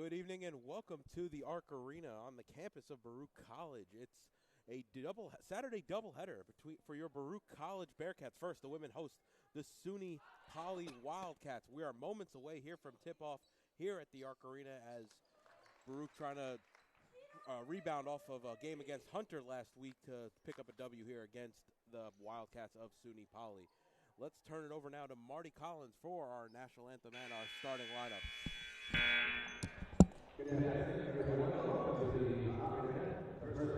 Good evening and welcome to the Arc Arena on the campus of Baruch College. It's a Saturday doubleheader for your Baruch College Bearcats. First, the women host the SUNY Poly Wildcats. We are moments away here from tip-off here at the Arc Arena as Baruch trying to rebound off of a game against Hunter last week to pick up a W here against the Wildcats of SUNY Poly. Let's turn it over now to Marty Collins for our national anthem and our starting lineup. Good afternoon, everyone. Welcome to the Arena. First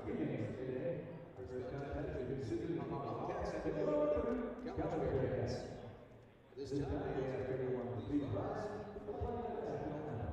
two games today. Our first contest between SUNY Polytechnic and Lola Idir. This time, we ask everyone to please rise for the playing of the national anthem.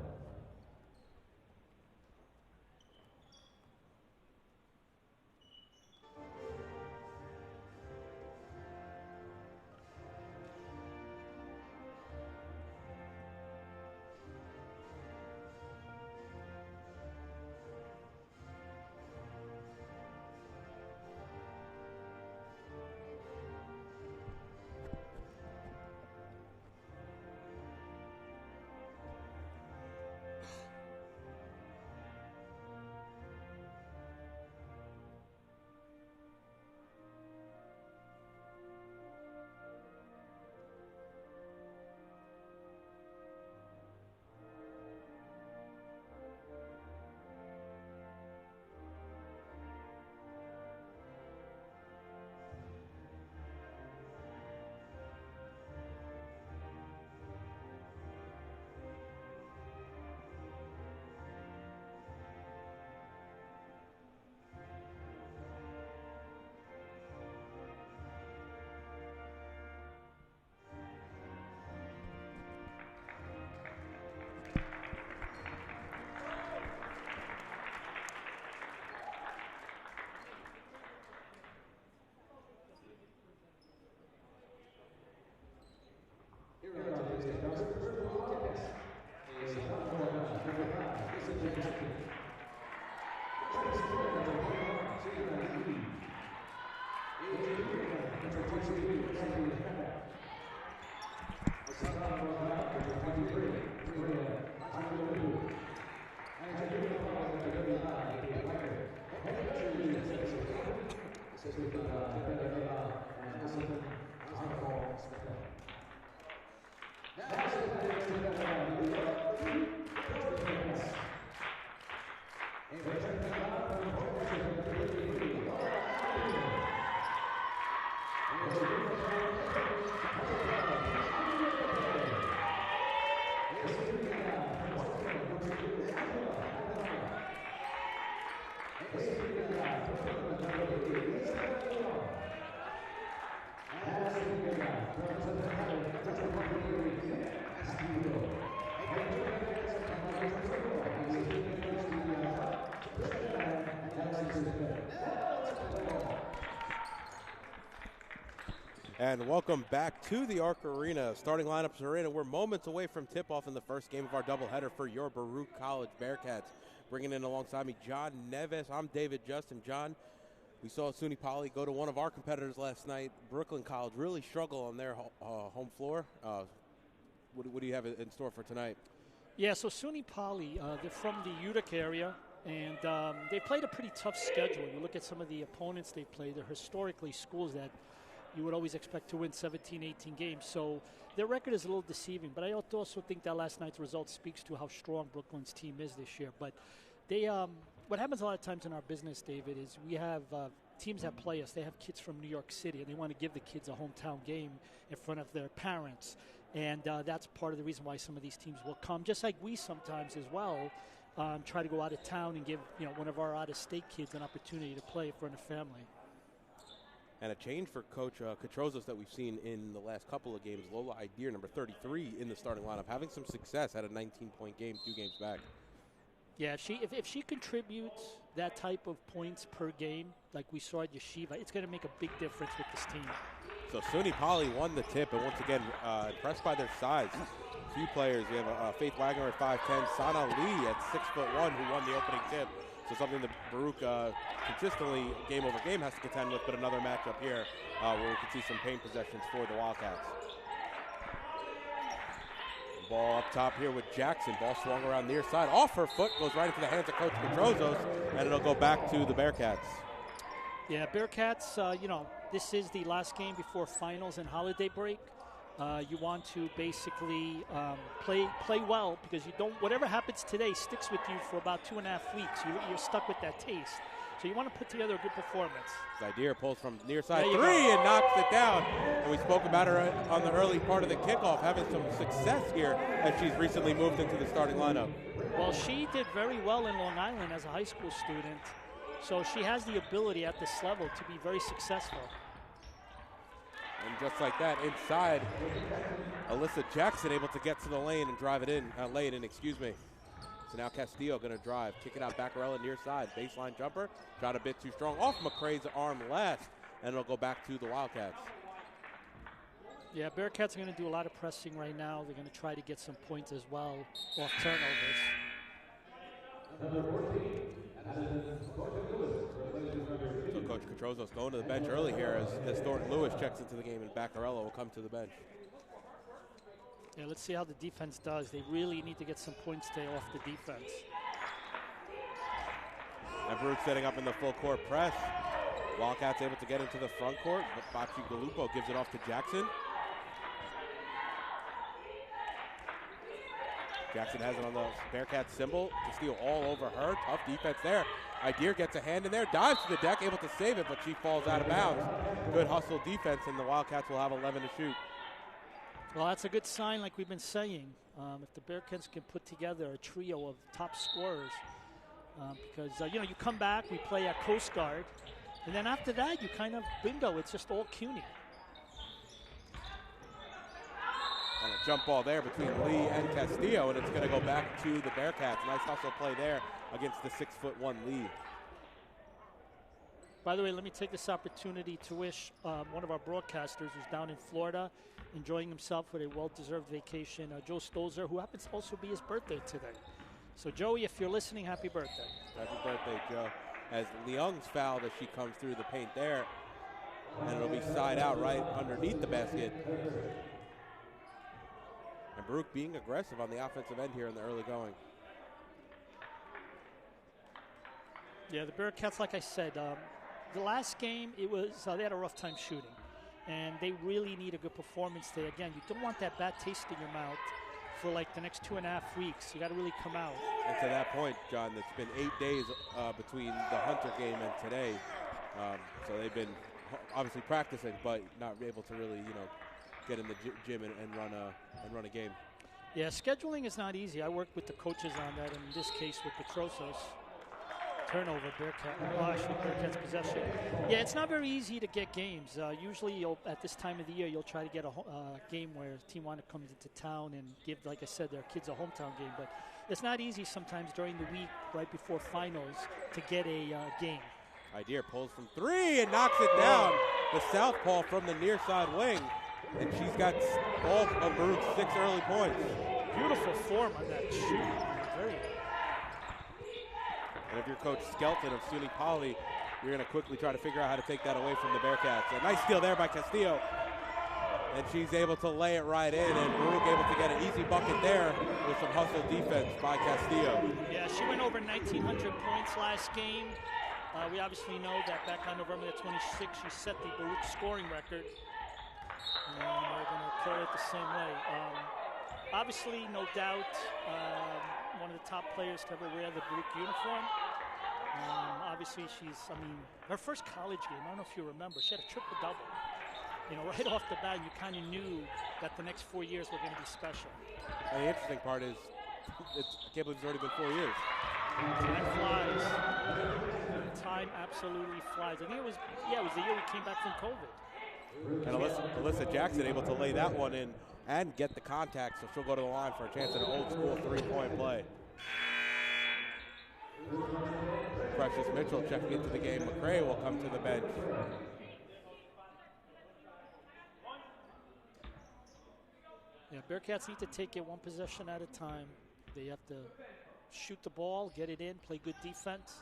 And welcome back to the Arc Arena. Starting lineups are in, and we're moments away from tip-off in the first game of our doubleheader for your Baruch College Bearcats. Bringing in alongside me, John Neves. I'm David Justin. John, we saw SUNY Poly go to one of our competitors last night. Brooklyn College really struggle on their home floor. What do you have in store for tonight? Yeah, so SUNY Poly, they're from the Utica area, and they played a pretty tough schedule. You look at some of the opponents they played, they're historically schools that you would always expect to win 17, 18 games. So their record is a little deceiving. But I also think that last night's result speaks to how strong Brooklyn's team is this year. But they, what happens a lot of times in our business, David, is we have teams that play us. They have kids from New York City, and they want to give the kids a hometown game in front of their parents. And that's part of the reason why some of these teams will come, just like we sometimes as well try to go out of town and give one of our out-of-state kids an opportunity to play in front of family. And a change for Coach Catrozos that we've seen in the last couple of games. Lola Idir, number 33, in the starting lineup, having some success at a 19-point game 2 games back. Yeah, if she contributes that type of points per game, like we saw at Yeshiva, it's going to make a big difference with this team. So SUNY Poly won the tip, and once again, impressed by their size. Few players. We have Faith Wagner at 5'10", Sana Lee at 6'1", who won the opening tip. So something that Baruch consistently, game over game, has to contend with, but another matchup here where we can see some paint possessions for the Wildcats. ball up top here with Jackson. Ball swung around near side. Off her foot, goes right into the hands of Coach Petrozos, and it'll go back to the Bearcats. Yeah, Bearcats, this is the last game before finals and holiday break. You want to basically play well, because you don't. Whatever happens today sticks with you for about 2.5 weeks. You're stuck with that taste. So you want to put together a good performance. Idir pulls from near side three and knocks it down. And we spoke about her on the early part of the kickoff, having some success here as she's recently moved into the starting lineup. Well, she did very well in Long Island as a high school student. So she has the ability at this level to be very successful. And just like that, inside, Elissa Jackson able to get to the lane and drive it in, lay it in, excuse me. So now Castillo going to drive, kick it out Baccarella near side, baseline jumper, shot a bit too strong, off McCrae's arm last, and it'll go back to the Wildcats. Yeah, Bearcats are going to do a lot of pressing right now. They're going to try to get some points as well off turnovers. So Coach Petrozos going to the bench early here as Thornton Lewis checks into the game, and Baccarella will come to the bench. Yeah, let's see how the defense does. They really need to get some points today off the defense. And Baruch setting up in the full court press. Wildcats able to get into the front court, but Bachi Galupo gives it off to Jackson. Jackson has it on the Bearcats symbol. Castillo all over her. Tough defense there. Idir gets a hand in there, dives to the deck, able to save it, but she falls out of bounds. Good hustle defense, and the Wildcats will have 11 to shoot. Well, that's a good sign, like we've been saying. If the Bearcats can put together a trio of top scorers, because, you come back, we play at Coast Guard, and then after that, you kind of bingo. It's just all CUNY. And a jump ball there between Lee and Castillo, and it's going to go back to the Bearcats. Nice hustle play there against the 6'1" Lee. By the way, let me take this opportunity to wish one of our broadcasters who's down in Florida, enjoying himself with a well-deserved vacation, Joe Stolzer, who happens to also be his birthday today. So, Joey, if you're listening, happy birthday. Happy birthday, Joe. As Leung's fouled as she comes through the paint there, and it'll be side out right underneath the basket. And Baruch being aggressive on the offensive end here in the early going. Yeah, the Bearcats, like I said, the last game, it was they had a rough time shooting. And they really need a good performance today. Again, you don't want that bad taste in your mouth for like the next 2.5 weeks. You got to really come out. And to that point, John, it's been 8 days between the Hunter game and today. So they've been obviously practicing, but not able to really, get in the gym and run a game. Yeah, scheduling is not easy. I worked with the coaches on that, and in this case with Petrozos. Turnover, Bearcats possession. Yeah, it's not very easy to get games. Usually, at this time of the year, you'll try to get a game where a team comes into town and give, like I said, their kids a hometown game. But it's not easy sometimes during the week, right before finals, to get a game. Idir pulls from three and knocks it down. The southpaw from the near side wing, and she's got all of Baruch's 6 early points. Beautiful form on that shoot. Very. And if you're Coach Skelton of SUNY Poly, you're going to quickly try to figure out how to take that away from the Bearcats. A nice steal there by Castillo. And she's able to lay it right in, and Baruch able to get an easy bucket there with some hustle defense by Castillo. Yeah, she went over 1,900 points last game. We obviously know that back on November the 26th, she set the Baruch scoring record. And we're going to carry it the same way. Obviously, no doubt, one of the top players to ever wear the Baruch uniform. Obviously, her first college game, I don't know if you remember, she had a triple-double. Right off the bat, you kind of knew that the next 4 years were going to be special. And the interesting part is, I can't believe it's already been 4 years. Time flies. Time absolutely flies. I think it was the year we came back from COVID. And Elissa Jackson able to lay that one in and get the contact, so she'll go to the line for a chance at an old-school three-point play. Precious Mitchell checking into the game. McCrae will come to the bench. Yeah, Bearcats need to take it one possession at a time. They have to shoot the ball, get it in, play good defense,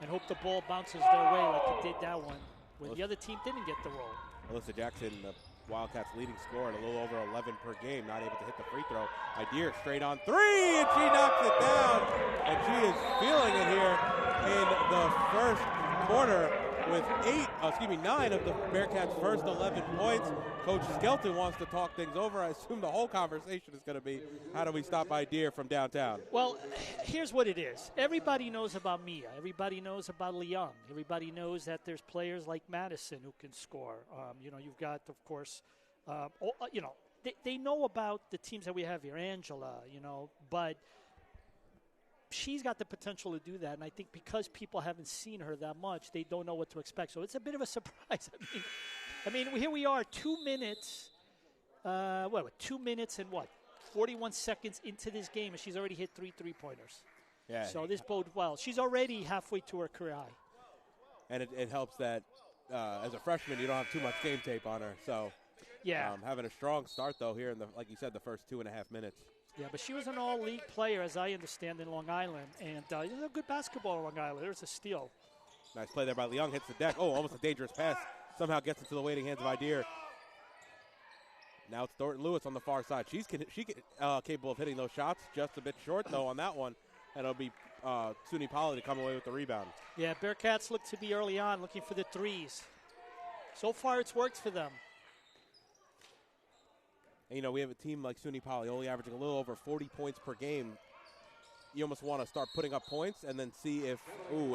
and hope the ball bounces their way like it did that one, where the other team didn't get the roll. Alyssa Jackson, the Wildcats' leading scorer, at a little over 11 per game, not able to hit the free throw. Idir straight on three, and she knocks it down. And she is feeling it here in the first quarter with 9 of the Bearcats' first 11 points. Coach Skelton wants to talk things over. I assume the whole conversation is going to be, how do we stop Idir from downtown? Well, here's what it is. Everybody knows about Mia. Everybody knows about Leung. Everybody knows that there's players like Madison who can score. You've got, of course, they know about the teams that we have here, Angela, but she's got the potential to do that. And I think because people haven't seen her that much, they don't know what to expect. So it's a bit of a surprise. I mean, here we are, 2 minutes, 2 minutes and 41 seconds into this game, and she's already hit 3 3-pointers. Yeah. So this bodes well. She's already halfway to her career high. And it helps that as a freshman, you don't have too much game tape on her. So yeah, having a strong start, though, here in like you said, the first 2.5 minutes. Yeah, but she was an all-league player, as I understand, in Long Island. And good basketball in Long Island. There's a steal. Nice play there by Leung. Hits the deck. Oh, almost a dangerous pass. Somehow gets into the waiting hands of Idir. Now it's Thornton Lewis on the far side. She's capable of hitting those shots. Just a bit short, though, on that one. And it'll be SUNY Poly to come away with the rebound. Yeah, Bearcats look to be early on, looking for the threes. So far, it's worked for them. And, we have a team like SUNY Poly only averaging a little over 40 points per game. You almost want to start putting up points and then see if,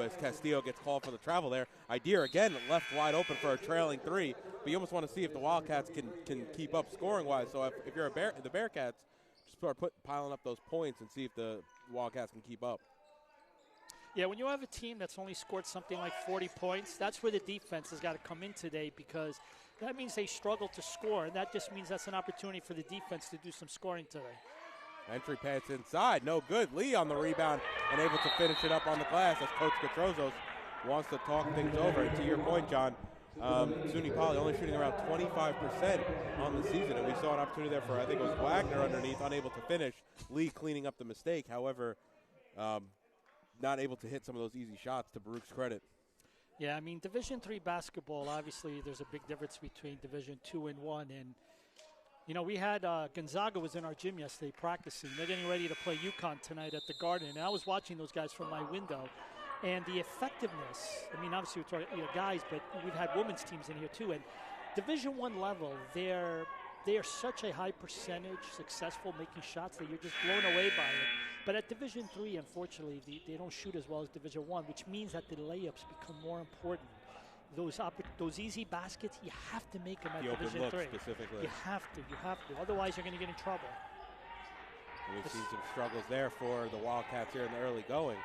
as Castillo gets called for the travel there. Idir, again, left wide open for a trailing three. But you almost want to see if the Wildcats can keep up scoring-wise. So if you're the Bearcats, just start piling up those points and see if the Wildcats can keep up. Yeah, when you have a team that's only scored something like 40 points, that's where the defense has got to come in today, because that means they struggle to score, and that just means that's an opportunity for the defense to do some scoring today. Entry pass inside, no good. Lee on the rebound and able to finish it up on the glass as Coach Petrozos wants to talk things over. And to your point, John, SUNY Poly only shooting around 25% on the season, and we saw an opportunity there for, I think it was Wagner underneath, unable to finish. Lee cleaning up the mistake, however, not able to hit some of those easy shots, to Baruch's credit. Yeah, I mean, Division III basketball, obviously there's a big difference between Division II and I. And, we had Gonzaga was in our gym yesterday practicing. They're getting ready to play UConn tonight at the Garden. And I was watching those guys from my window. And the effectiveness, I mean, obviously we're talking guys, but we've had women's teams in here too. And Division I level, they are such a high percentage successful making shots that you're just blown away by it. But at Division III, unfortunately, they don't shoot as well as Division I, which means that the layups become more important. Those easy baskets, you have to make them at Division III. Specifically. You have to. Otherwise, you're going to get in trouble. And we've seen some struggles there for the Wildcats here in the early going.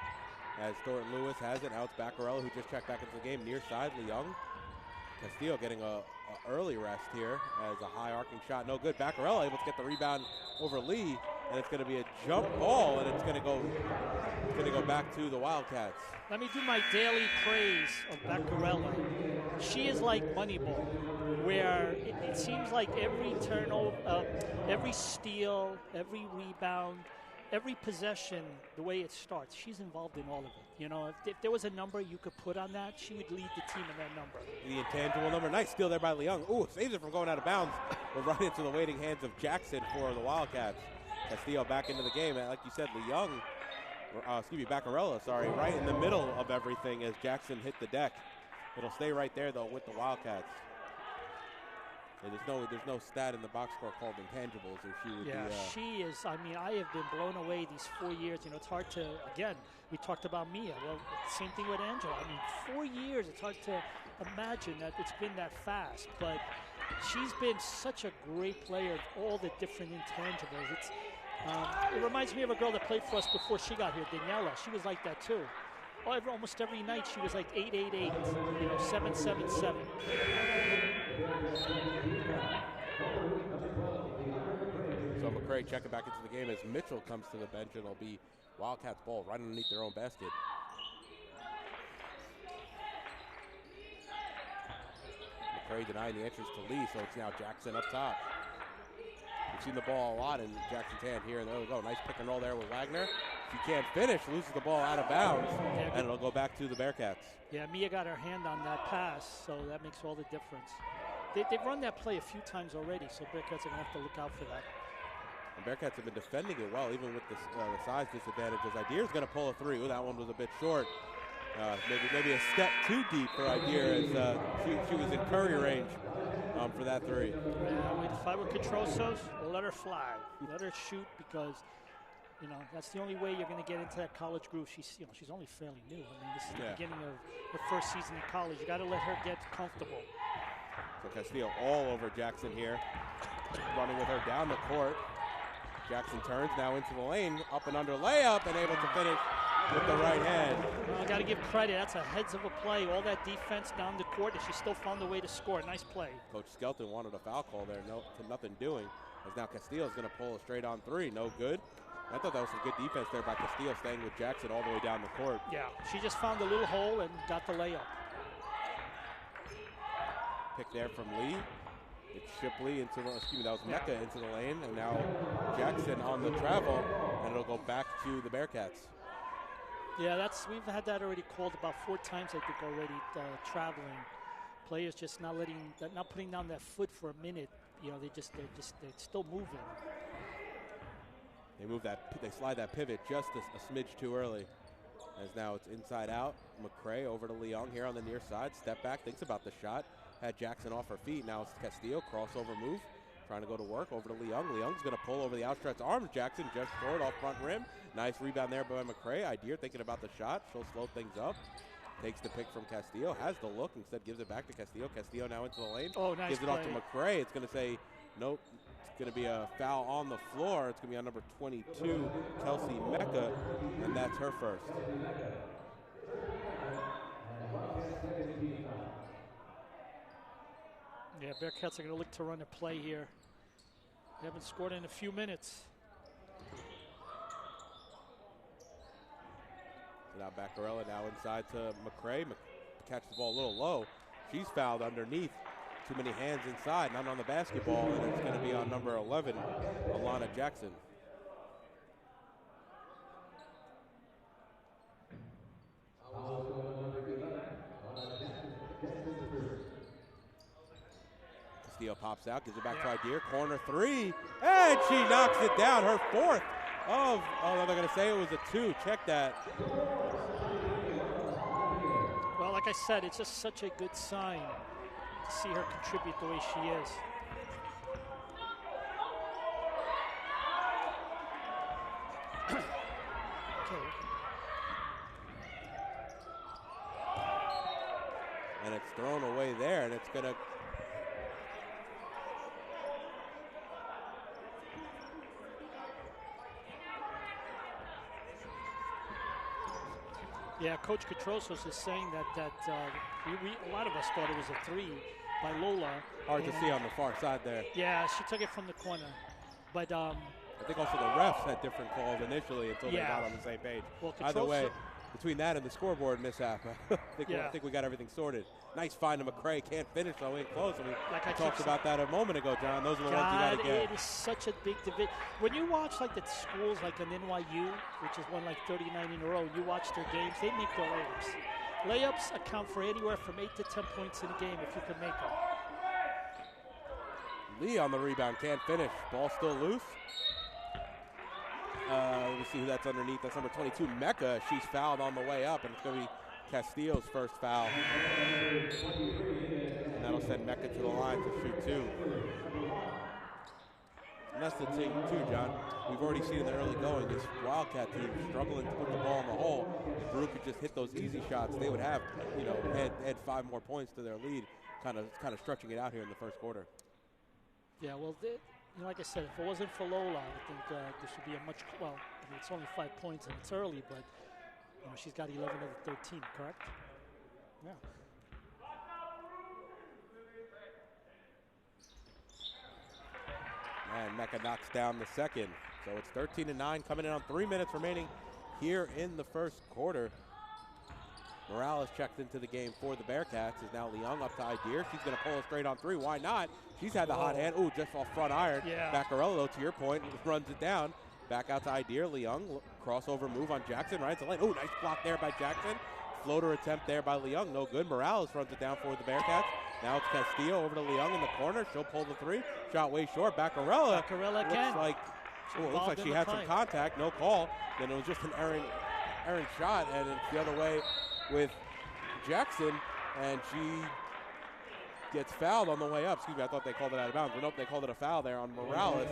As Thornton Lewis has it, now it's Baccarella who just checked back into the game. Near side, Leung. Castillo getting a early rest here as a high arcing shot. No good. Baccarella able to get the rebound over Lee, and it's going to be a jump ball, and it's going to go back to the Wildcats. Let me do my daily praise of Baccarella. She is like Moneyball, where it seems like every turnover, every steal, every rebound, every possession, the way it starts, she's involved in all of it. If there was a number you could put on that, she would lead the team in that number. The intangible number. Nice steal there by Leung. Saves it from going out of bounds. But right into the waiting hands of Jackson for the Wildcats. Castillo back into the game. And like you said, Baccarella, right in the middle of everything as Jackson hit the deck. It'll stay right there, though, with the Wildcats. And there's no stat in the box score called intangibles. Or she would be, she is. I mean, I have been blown away these 4 years. It's hard to, again, we talked about Mia. Well, same thing with Angela. I mean, 4 years, it's hard to imagine that it's been that fast. But she's been such a great player of all the different intangibles. It reminds me of a girl that played for us before she got here, Daniela. She was like that, too. Almost every night she was like 888, 777. So McCray checking back into the game as Mitchell comes to the bench, and it'll be Wildcats ball right underneath their own basket. McCray denying the entrance to Lee, so it's now Jackson up top. We've seen the ball a lot in Jackson's hand here, and there we go. Nice pick and roll there with Wagner. She can't finish, loses the ball out of bounds, and it'll go back to the Bearcats. Yeah, Mia got her hand on that pass, so that makes all the difference. they've run that play a few times already, so Bearcats are going to have to look out for that. And Bearcats have been defending it well, even with the size disadvantages. Idir's going to pull a three. Ooh, that one was a bit short. Maybe a step too deep for Idir as she was in curry range for that three. Yeah, if I were Catrosos, let her fly. Let her shoot because, that's the only way you're going to get into that college groove. She's only fairly new. I mean, this is the beginning of her first season in college. You got to let her get comfortable. So Castillo all over Jackson here, running with her down the court. Jackson turns now into the lane, up and under layup, and able to finish with the right hand. Well, I got to give credit. That's a heads of a play. All that defense down the court, and she still found a way to score. Nice play. Coach Skelton wanted a foul call there, nothing doing. As now Castillo's going to pull a straight on three, no good. I thought that was some good defense there by Castillo, staying with Jackson all the way down the court. Yeah, she just found a little hole and got the layup. Pick there from Lee. It's Shipley into that was Mecca into the lane, and now Jackson on the travel, and it'll go back to the Bearcats. Yeah, we've had that already called about 4 times, I think, already. Traveling players just not putting down that foot for a minute. They're still moving. They slide that pivot just a smidge too early. As now it's inside out. McCray over to Leung here on the near side. Step back, thinks about the shot. Had Jackson off her feet. Now it's Castillo, crossover move. Trying to go to work over to Leung. Leung's going to pull over the outstretched arms. Jackson just forward off front rim. Nice rebound there by McCray. Idir thinking about the shot. She'll slow things up. Takes the pick from Castillo. Has the look. Instead gives it back to Castillo. Castillo now into the lane. Oh, nice Gives it play. off to McCray. It's going to say nope. It's going to be a foul on the floor. It's going to be on number 22, Kelsey Mecca, and that's her first. Yeah, Bearcats are going to look to run a play here. They haven't scored in a few minutes. So now Baccarella now inside to McCray. Catches the ball a little low. She's fouled underneath. Too many hands inside, not on the basketball, and it's going to be on number 11, Alana Jackson. Castillo pops out, gives it back to Idir. Corner three, and she knocks it down. Her fourth of, they're going to say it was a 2. Check that. Well, like I said, it's just such a good sign to see her contribute the way she is. And it's thrown away there, and it's going to... Yeah, Coach Catrosos is saying that a lot of us thought it was a 3 by Lola. Hard to see on the far side there. Yeah, she took it from the corner. But I think also the refs had different calls initially until they got on the same page. Well, either way, between that and the scoreboard mishap, I think we got everything sorted. Nice find to McCray. Can't finish though, in close. We talked about that a moment ago, John. Those are the ones you got to get. It is such a big division. When you watch like the schools like an NYU, which has won like 39 in a row, you watch their games, they make their layups. Layups account for anywhere from 8 to 10 points in a game if you can make them. Lee on the rebound, can't finish. Ball still loose. Let me see who that's underneath. That's number 22, Mecca. She's fouled on the way up, and it's going to be Castillo's first foul. And that'll send Mecca to the line to shoot 2. And that's the thing, too, John. We've already seen in the early going, this Wildcat team struggling to put the ball in the hole. If Baruch could just hit those easy shots, they would have, add 5 more points to their lead, kind of stretching it out here in the first quarter. Yeah, well, like I said, if it wasn't for Lola, I think this would be a much, it's only 5 points and it's early, but she's got 11 of the 13, correct? Yeah. And Mecca knocks down the second. So it's 13-9 coming in on 3 minutes remaining here in the first quarter. Morales checked into the game for the Bearcats. Is now Leung up to Idir. She's going to pull a straight on 3. Why not? She's had the hot hand. Ooh, just off front iron. Yeah. Baccarella, though, to your point, runs it down. Back out to Idir. Leung, crossover move on Jackson. Right to the lane. Ooh, nice block there by Jackson. Floater attempt there by Leung. No good. Morales runs it down for the Bearcats. Now it's Castillo over to Leung in the corner. She'll pull the three. Shot way short. Baccarella again. Looks like she had some contact. No call. Then it was just an errant shot, and it's the other way with Jackson, and she gets fouled on the way up. Excuse me, I thought they called it out of bounds. But nope, they called it a foul there on Morales,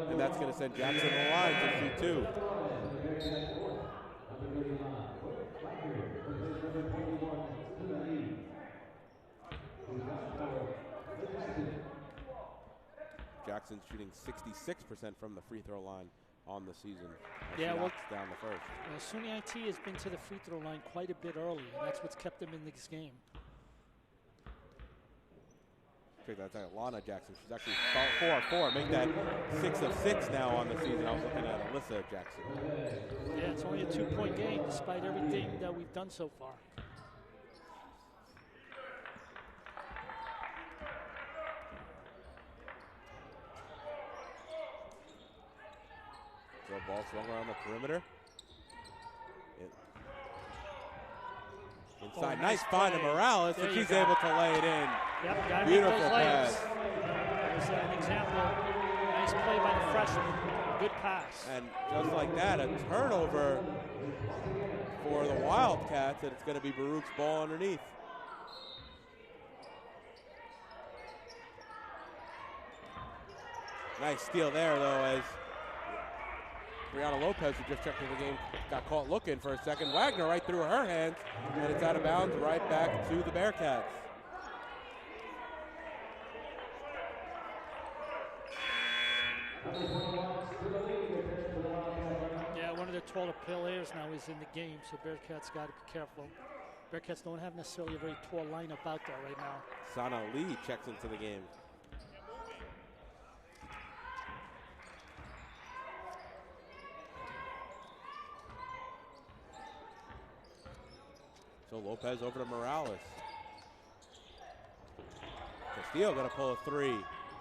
and that's going to send Jackson to the line to shoot two. Jackson's shooting 66% from the free throw line on the season. Yeah, well, down the first. SUNY IT has been to the free throw line quite a bit early, and that's what's kept them in this game. Check that out, Lana Jackson. She's actually 4 of 4. Make that 6 of 6 now on the season. I was looking at Elissa Jackson. Yeah, it's only a 2-point game despite everything that we've done so far. So ball swung around the perimeter. Inside, nice find to Morales, and she's able to lay it in. Yep, gotta beautiful make those pass. There's an example. Nice play by the freshman. Good pass. And just like that, a turnover for the Wildcats, and it's going to be Baruch's ball underneath. Nice steal there, though, as Brianna Lopez, who just checked into the game, got caught looking for a second. Wagner right through her hands, and it's out of bounds right back to the Bearcats. Yeah, one of the taller players now is in the game, so Bearcats got to be careful. Bearcats don't have necessarily a very tall lineup out there right now. Sana Lee checks into the game. So Lopez over to Morales. Castillo going to pull a three.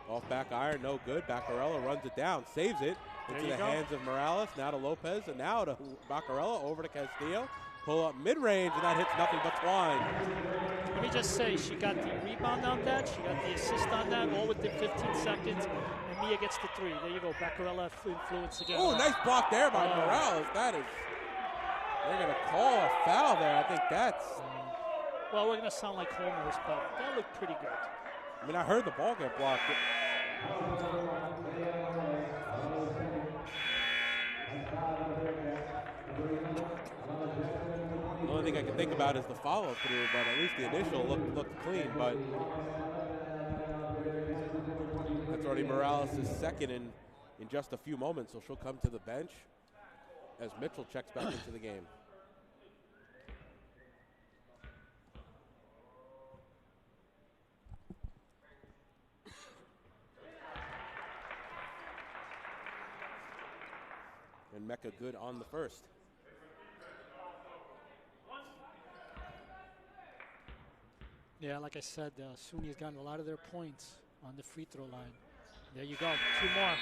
Off back iron, no good. Baccarella runs it down, saves it into the hands of Morales. Now to Lopez, and now to Baccarella over to Castillo. Pull up mid-range, and that hits nothing but twine. Let me just say, she got the rebound on that. She got the assist on that, all within 15 seconds. And Mia gets the three. There you go. Baccarella influence again. Oh, nice block there by Morales. That is... They're going to call a foul there. I think that's... Well, we're going to sound like homers, but that looked pretty good. I mean, I heard the ball get blocked. The only thing I can think about is the follow-through, but at least the initial looked clean. But that's already Morales' second in just a few moments, so she'll come to the bench as Mitchell checks back into the game. And Mecca good on the first. Yeah, like I said, SUNY has gotten a lot of their points on the free throw line. There you go, 2 more.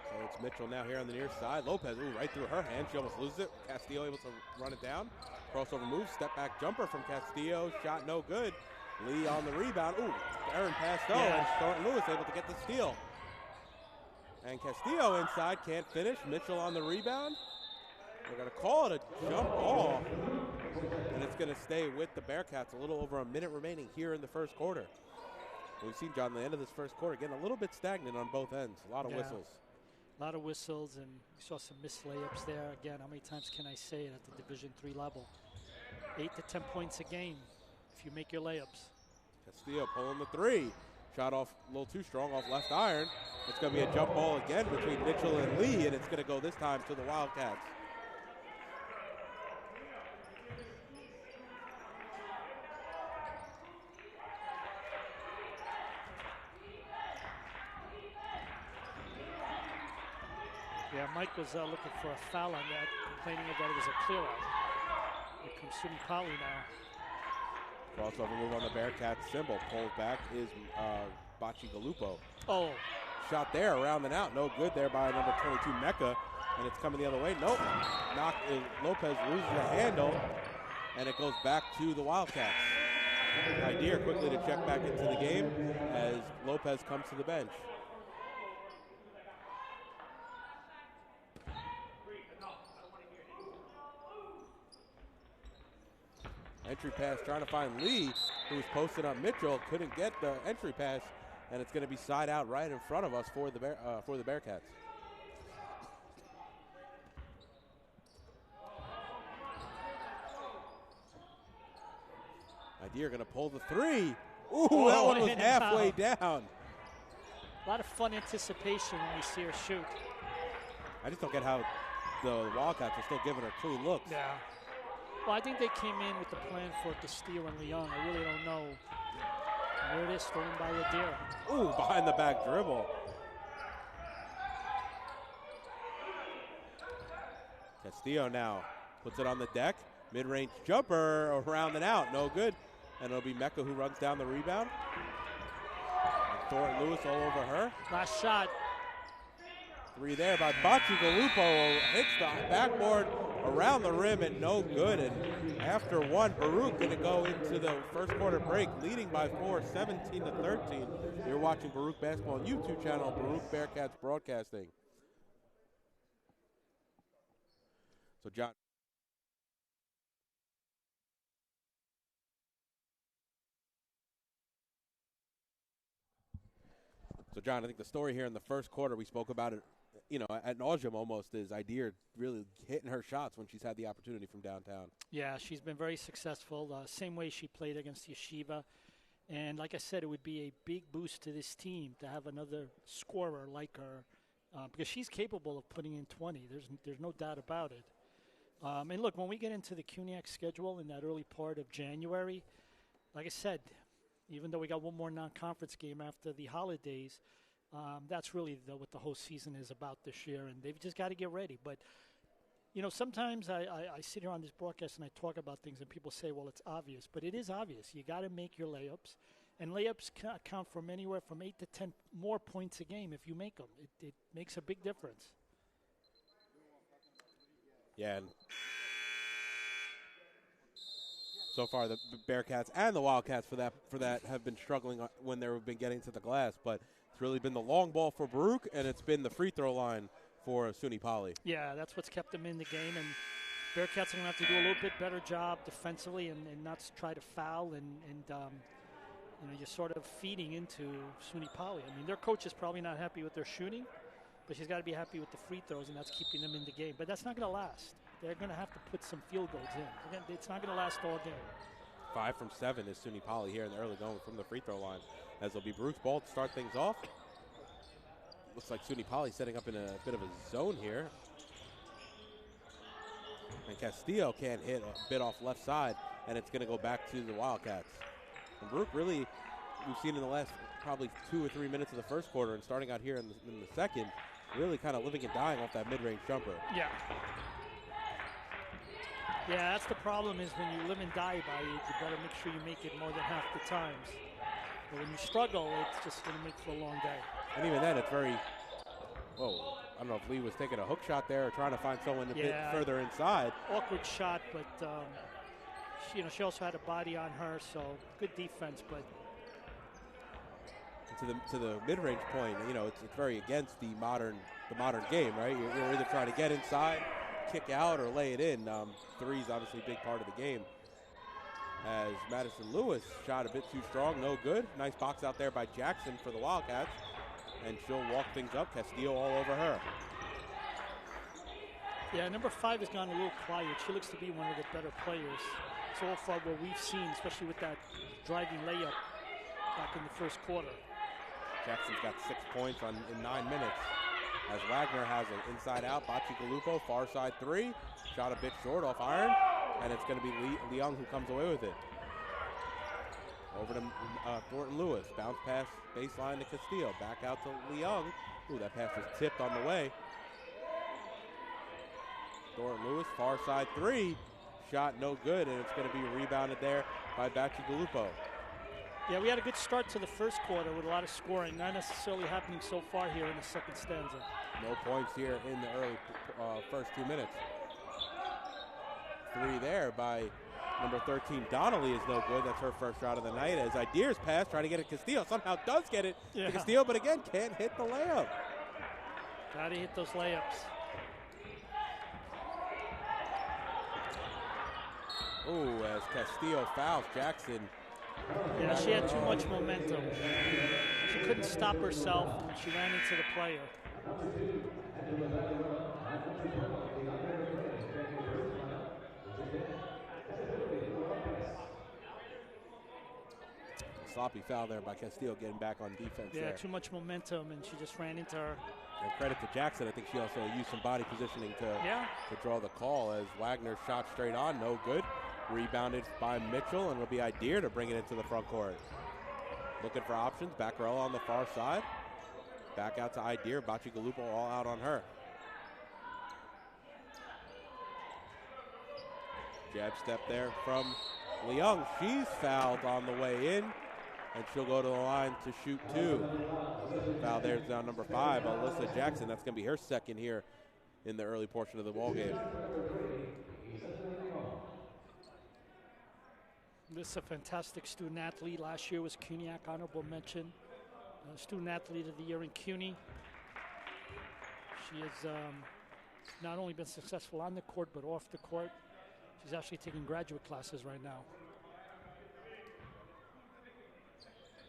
So it's Mitchell now here on the near side. Lopez, right through her hand. She almost loses it. Castillo able to run it down. Crossover move, step back jumper from Castillo. Shot no good. Lee on the rebound. Aaron passed though, and Thornton Lewis able to get the steal. And Castillo inside, can't finish. Mitchell on the rebound. They're going to call it a jump ball. And it's going to stay with the Bearcats. A little over a minute remaining here in the first quarter. We've seen, John, the end of this first quarter getting a little bit stagnant on both ends. A lot of whistles. A lot of whistles, and we saw some missed layups there. Again, how many times can I say it at the Division III level? 8 to 10 points a game if you make your layups. Castillo pulling the three. Shot off a little too strong off left iron. It's going to be a jump ball again between Mitchell and Lee, and it's going to go this time to the Wildcats. Yeah, Mike was looking for a foul on that, complaining that it was a clear out. Here comes SUNY Poly now. Crossover move on the Bearcats symbol. Pulled back is Bacigalupo. Oh. Shot there, around and out. No good there by number 22, Mecca. And it's coming the other way. Nope. Lopez loses the handle, and it goes back to the Wildcats. Idir quickly to check back into the game as Lopez comes to the bench. Entry pass trying to find Lee, who was posted on Mitchell. Couldn't get the entry pass, and it's going to be side out right in front of us for the Bearcats. Idir going to pull the three. Ooh, that one was halfway down. A lot of fun anticipation when we see her shoot. I just don't get how the Wildcats are still giving her clean looks. Yeah. Well, I think they came in with the plan for Castillo and Leung. I really don't know. There it is, stolen by Idir. Ooh, behind the back dribble. Castillo now puts it on the deck. Mid-range jumper around and out. No good. And it'll be Mecca who runs down the rebound. And Thornton Lewis all over her. Last shot. Three there by Bacigalupo. Hits the backboard around the rim and no good. And after one, Baruch going to go into the first quarter break, leading by 4, 17-13. You're watching Baruch Basketball on YouTube channel, Baruch Bearcats Broadcasting. So John. So, John, I think the story here in the first quarter, we spoke about it, ad nauseum almost, is Idir really hitting her shots when she's had the opportunity from downtown. Yeah, she's been very successful. Same way she played against Yeshiva. And like I said, it would be a big boost to this team to have another scorer like her because she's capable of putting in 20. There's no doubt about it. And look, when we get into the CUNYAC schedule in that early part of January, like I said, even though we got one more non-conference game after the holidays, that's really what the whole season is about this year, and they've just got to get ready. But, sometimes I sit here on this broadcast and I talk about things and people say, well, it's obvious. But it is obvious. You got to make your layups, and layups can account for anywhere from 8 to 10 more points a game if you make them. It makes a big difference. Yeah, and so far the Bearcats and the Wildcats for that have been struggling when they've been getting to the glass, but it's really been the long ball for Baruch, and it's been the free throw line for SUNY Poly. Yeah, that's what's kept them in the game, and Bearcats are going to have to do a little bit better job defensively and not try to foul and you're sort of feeding into SUNY Poly. I mean, their coach is probably not happy with their shooting, but she's got to be happy with the free throws, and that's keeping them in the game. But that's not going to last. They're going to have to put some field goals in. It's not going to last all game. 5 from 7 is SUNY Poly here in the early going from the free throw line, as it'll be Baruch's ball to start things off. Looks like SUNY Poly setting up in a bit of a zone here. And Castillo can't hit a bit off left side, and it's going to go back to the Wildcats. And Baruch really, we've seen in the last probably 2 or 3 minutes of the first quarter and starting out here in the second, really kind of living and dying off that mid-range jumper. Yeah. Yeah, that's the problem is when you live and die by it, you better make sure you make it more than half the times. But when you struggle, it's just going to make for a long day. And even then, it's very, I don't know if Lee was taking a hook shot there or trying to find someone a bit further inside. Awkward shot, but she also had a body on her, so good defense. But to the mid-range point, it's very against the modern game, right? You're either trying to get inside, kick out, or lay it in. Three is obviously a big part of the game. As Madison Lewis shot a bit too strong, no good. Nice box out there by Jackson for the Wildcats. And she'll walk things up. Castillo all over her. Yeah, number 5 has gone a little quiet. She looks to be one of the better players so far what we've seen, especially with that driving layup back in the first quarter. Jackson's got 6 points in 9 minutes. As Wagner has an inside-out, Bacigalupo, far side 3. Shot a bit short off iron, and it's going to be Leung who comes away with it. Over to Thornton Lewis. Bounce pass baseline to Castillo. Back out to Leung. Ooh, that pass was tipped on the way. Thornton Lewis, far side 3. Shot no good, and it's going to be rebounded there by Bacigalupo. Yeah, we had a good start to the first quarter with a lot of scoring, not necessarily happening so far here in the second stanza. No points here in the early first 2 minutes. 3 there by number 13, Donnelly, is no good. That's her first shot of the night as Idir's pass, trying to get it Castillo. Somehow does get it to Castillo, but again, can't hit the layup. Got to hit those layups. Ooh, as Castillo fouls Jackson. Yeah, she had too much momentum. She couldn't stop herself when she ran into the player. Sloppy foul there by Castillo, getting back on defense. Yeah, there. too much momentum, and she just ran into her. And credit to Jackson. I think she also used some body positioning to draw the call as Wagner shot straight on, no good. Rebounded by Mitchell, and it'll be Idir to bring it into the front court. Looking for options. Baccarella on the far side. Back out to Idir. Bacigalupo all out on her. Jab step there from Leung. She's fouled on the way in, and she'll go to the line to shoot 2. Foul there is down number 5, Elissa Jackson. That's going to be her second here in the early portion of the ball game. This is a fantastic student athlete. Last year was CUNYAC honorable mention. Student athlete of the year in CUNY. She has not only been successful on the court, but off the court. She's actually taking graduate classes right now.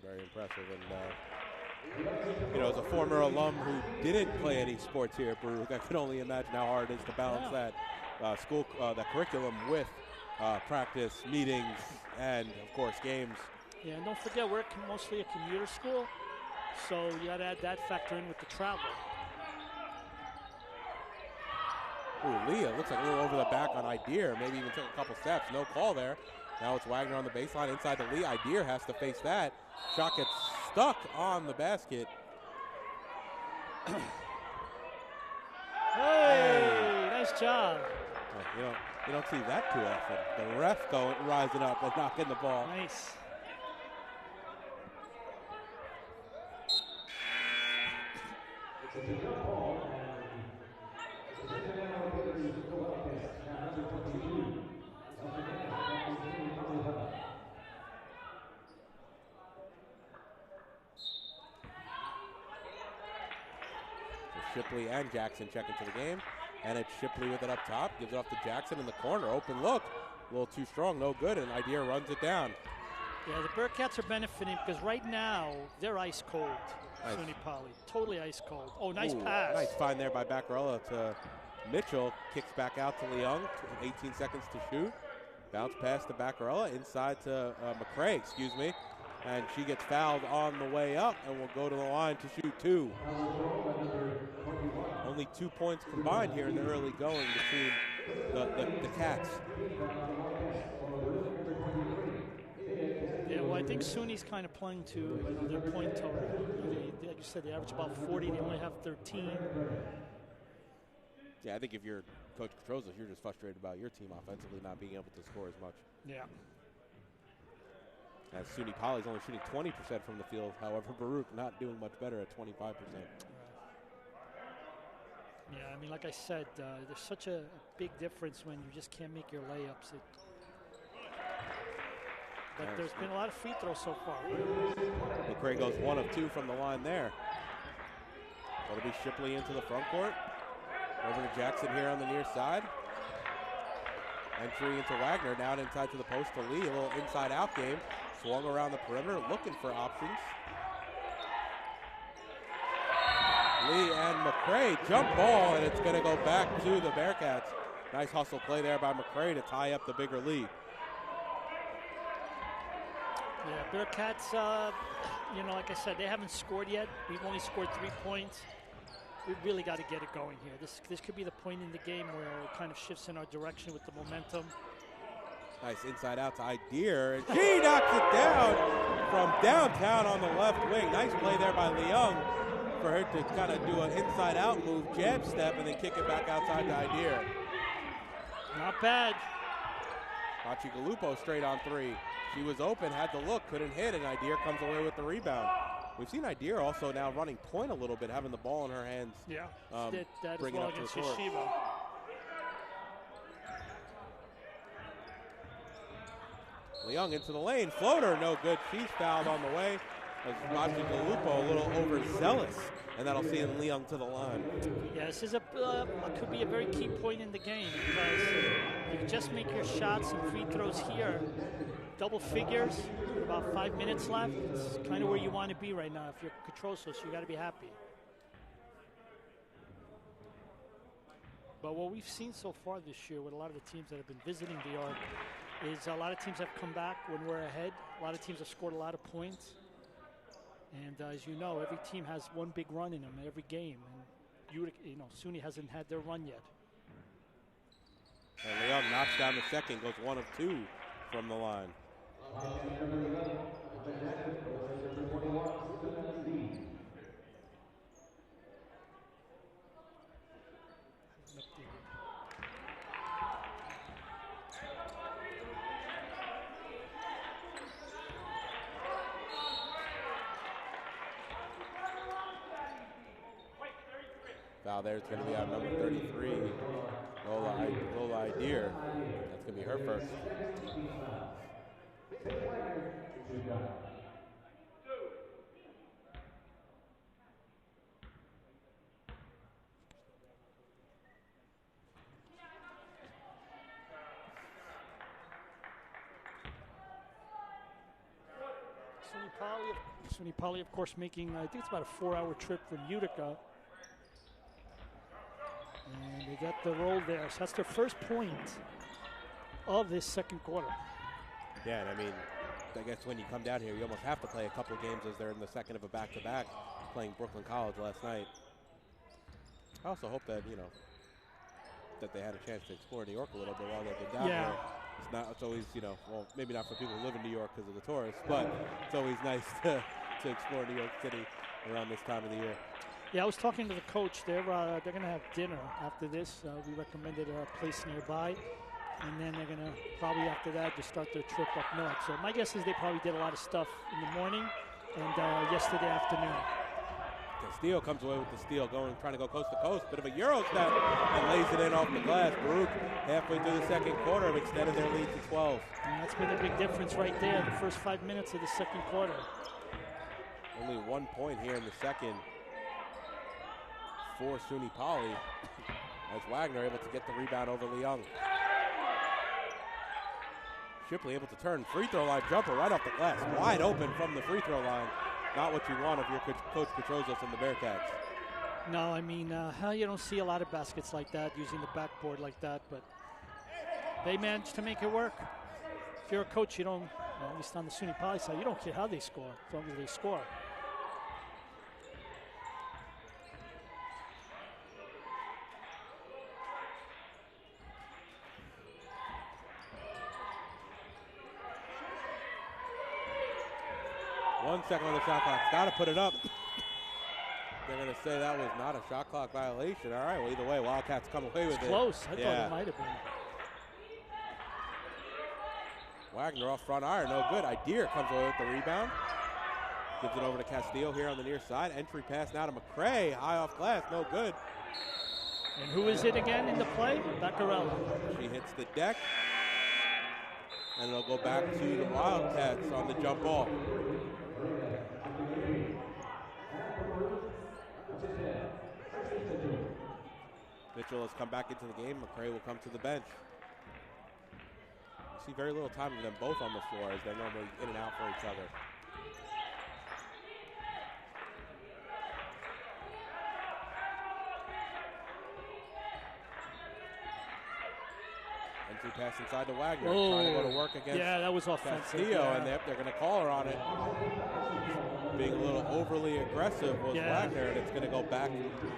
Very impressive. And, as a former alum who didn't play any sports here at Baruch, I can only imagine how hard it is to balance that that curriculum with practice, meetings, and, of course, games. Yeah, and don't forget, we're mostly a commuter school, so you got to add that factor in with the travel. Ooh, Leah looks like a little over the back on Idir. Maybe even took a couple steps. No call there. Now it's Wagner on the baseline inside to Leah. Idir has to face that. Shot gets stuck on the basket. Hey, nice job. You don't see that too often. The ref rising up and knocking the ball. Nice. Shipley and Jackson check into the game. And it's Shipley with it up top. Gives it off to Jackson in the corner. Open look. A little too strong. No good. And Idir runs it down. Yeah, the Bearcats are benefiting because right now they're ice cold. Nice. SUNY Poly. Totally ice cold. Oh, nice pass. Nice find there by Baccarella to Mitchell. Kicks back out to Leung. 18 seconds to shoot. Bounce pass to Baccarella. Inside to McCray, And she gets fouled on the way up and will go to the line to shoot 2. Only 2 points combined here in the early going between the Cats. Yeah, well, I think SUNY's kind of playing to their point total. Like you said, they average about 40. They only have 13. Yeah, I think if you're Coach Petrozza, you're just frustrated about your team offensively not being able to score as much. Yeah. As SUNY Poly's only shooting 20% from the field. However, Baruch not doing much better at 25%. Yeah, I mean, like I said, there's such a big difference when you just can't make your layups. But there's been a lot of free throws so far. McCray goes 1 of 2 from the line there. That'll be Shipley into the front court. Over to Jackson here on the near side. Entry into Wagner, down inside to the post to Lee. A little inside-out game. Swung around the perimeter, looking for options. Lee and McCray, jump ball, and it's going to go back to the Bearcats. Nice hustle play there by McCray to tie up the bigger lead. Yeah, Bearcats, like I said, they haven't scored yet. We've only scored 3 points. We've really got to get it going here. This could be the point in the game where it kind of shifts in our direction with the momentum. Nice inside out to Idir, and she knocks it down from downtown on the left wing. Nice play there by Leung for her to kind of do an inside out move, jab step, and then kick it back outside to Idir. Not bad. Galupo straight on three. She was open, had the look, couldn't hit, and Idir comes away with the rebound. We've seen Idir also now running point a little bit, having the ball in her hands. Yeah, she did that as bringing well up to against the court. Yeshiva. Leung into the lane, floater, no good. She's fouled on the way. As Machi Galupo a little overzealous, and that'll send Leung to the line. Yeah, this is could be a very key point in the game because if you just make your shots and free throws here, double figures, with about 5 minutes left, it's kind of where you want to be right now. If you're Catrosos, you got to be happy. But what we've seen so far this year with a lot of the teams that have been visiting the Arc is a lot of teams have come back when we're ahead. A lot of teams have scored a lot of points. And as you know, every team has one big run in them every game. And Utica, SUNY hasn't had their run yet. And Leung knocks down the second, goes 1 of 2 from the line. Foul there is going to be on number 33, Lola Idir. That's going to be her first. SUNY Poly, of course, making, I think it's about a 4-hour trip from Utica. And they got the roll there. So that's their first point of this second quarter. Yeah, and I mean, I guess when you come down here, you almost have to play a couple games as they're in the second of a back-to-back, playing Brooklyn College last night. I also hope that, that they had a chance to explore New York a little bit while they've been down here. It's always, well, maybe not for people who live in New York because of the tourists, but it's always nice to explore New York City around this time of the year. Yeah, I was talking to the coach. They're going to have dinner after this. We recommended a place nearby. And then they're going to probably after that just start their trip up north. So my guess is they probably did a lot of stuff in the morning and yesterday afternoon. Castillo comes away with the steal, trying to go coast to coast. Bit of a Euro step and lays it in off the glass. Baruch, halfway through the second quarter, have extended their lead to 12. And that's been a big difference right there in the first 5 minutes of the second quarter. Only 1 point here in the second for SUNY Poly, as Wagner able to get the rebound over Leung. Shipley able to turn free throw line jumper right off the glass, wide open from the free throw line. Not what you want if you're Coach Petrozos and the Bearcats. No, I mean, you don't see a lot of baskets like that, using the backboard like that, but they managed to make it work. If you're a coach, you don't, at least on the SUNY Poly side, you don't care how they score, as long as they score. One second on the shot clock. Got to put it up. They're going to say that was not a shot clock violation. All right, well, either way, Wildcats come away with it. Close. I thought it might have been. Wagner off front iron, no good. Idir comes away with the rebound. Gives it over to Castillo here on the near side. Entry pass now to McCray. High off glass, no good. And who is it again in the play? Beccarella. She hits the deck. And it'll go back to the Wildcats on the jump ball. Mitchell has come back into the game. McCray will come to the bench. You see very little time of them both on the floor as they're normally in and out for each other. Entry pass inside to Wagner. Oh, trying to go to work against that was offensive. Castillo, and they're going to call her on it. Being a little overly aggressive was Wagner, and it's going to go back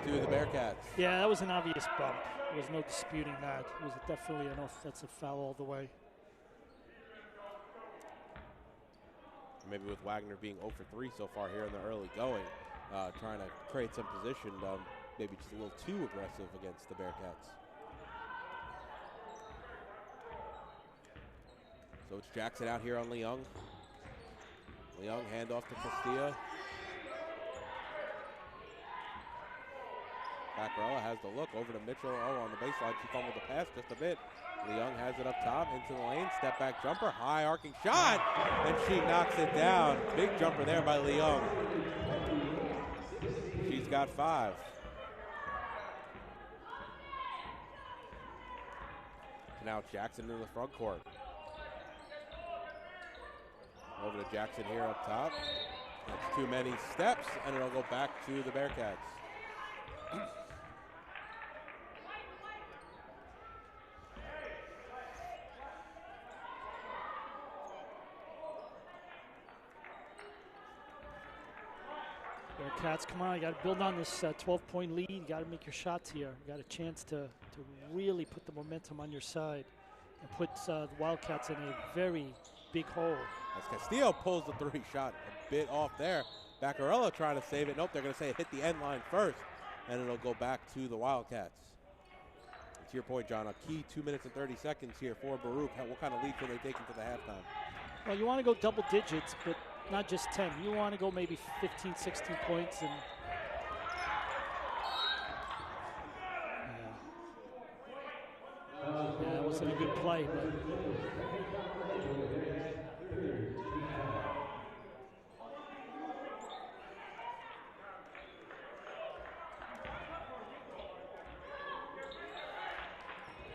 to the Bearcats. Yeah, that was an obvious bump. There was no disputing that. It was definitely an offensive foul all the way. Maybe with Wagner being 0 for 3 so far here in the early going, trying to create some position, maybe just a little too aggressive against the Bearcats. So it's Jackson out here on Leung. Leung handoff to Castillo. Baccarella has the look over to Mitchell. Oh, on the baseline, she fumbled the pass just a bit. Leung has it up top into the lane. Step back jumper, high arcing shot, and she knocks it down. Big jumper there by Leung. She's got 5. Now Jackson into the front court. Over to Jackson here up top. That's too many steps, and it'll go back to the Bearcats. Bearcats, come on, you got to build on this 12-point lead. You got to make your shots here. You got a chance to really put the momentum on your side and put the Wildcats in a very big hole. As Castillo pulls the 3 shot a bit off there. Baccarella trying to save it. Nope, they're going to say it hit the end line first, and it'll go back to the Wildcats. To your point, John, a key 2 minutes and 30 seconds here for Baruch. What kind of lead can they take into the halftime? Well, you want to go double digits, but not just 10. You want to go maybe 15, 16 points. And yeah, it wasn't a good play. But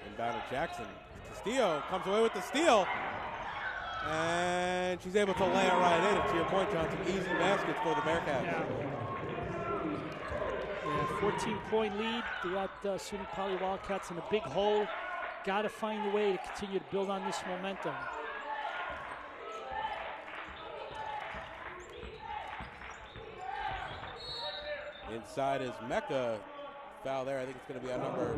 inbound to Jackson. Castillo comes away with the steal. And she's able to lay it right in. And to your point, John, some easy baskets for the Bearcats. Yeah, 14-point lead. They got SUNY Poly Wildcats in a big hole. Got to find a way to continue to build on this momentum. Inside is Mecca. Foul there. I think it's going to be on number.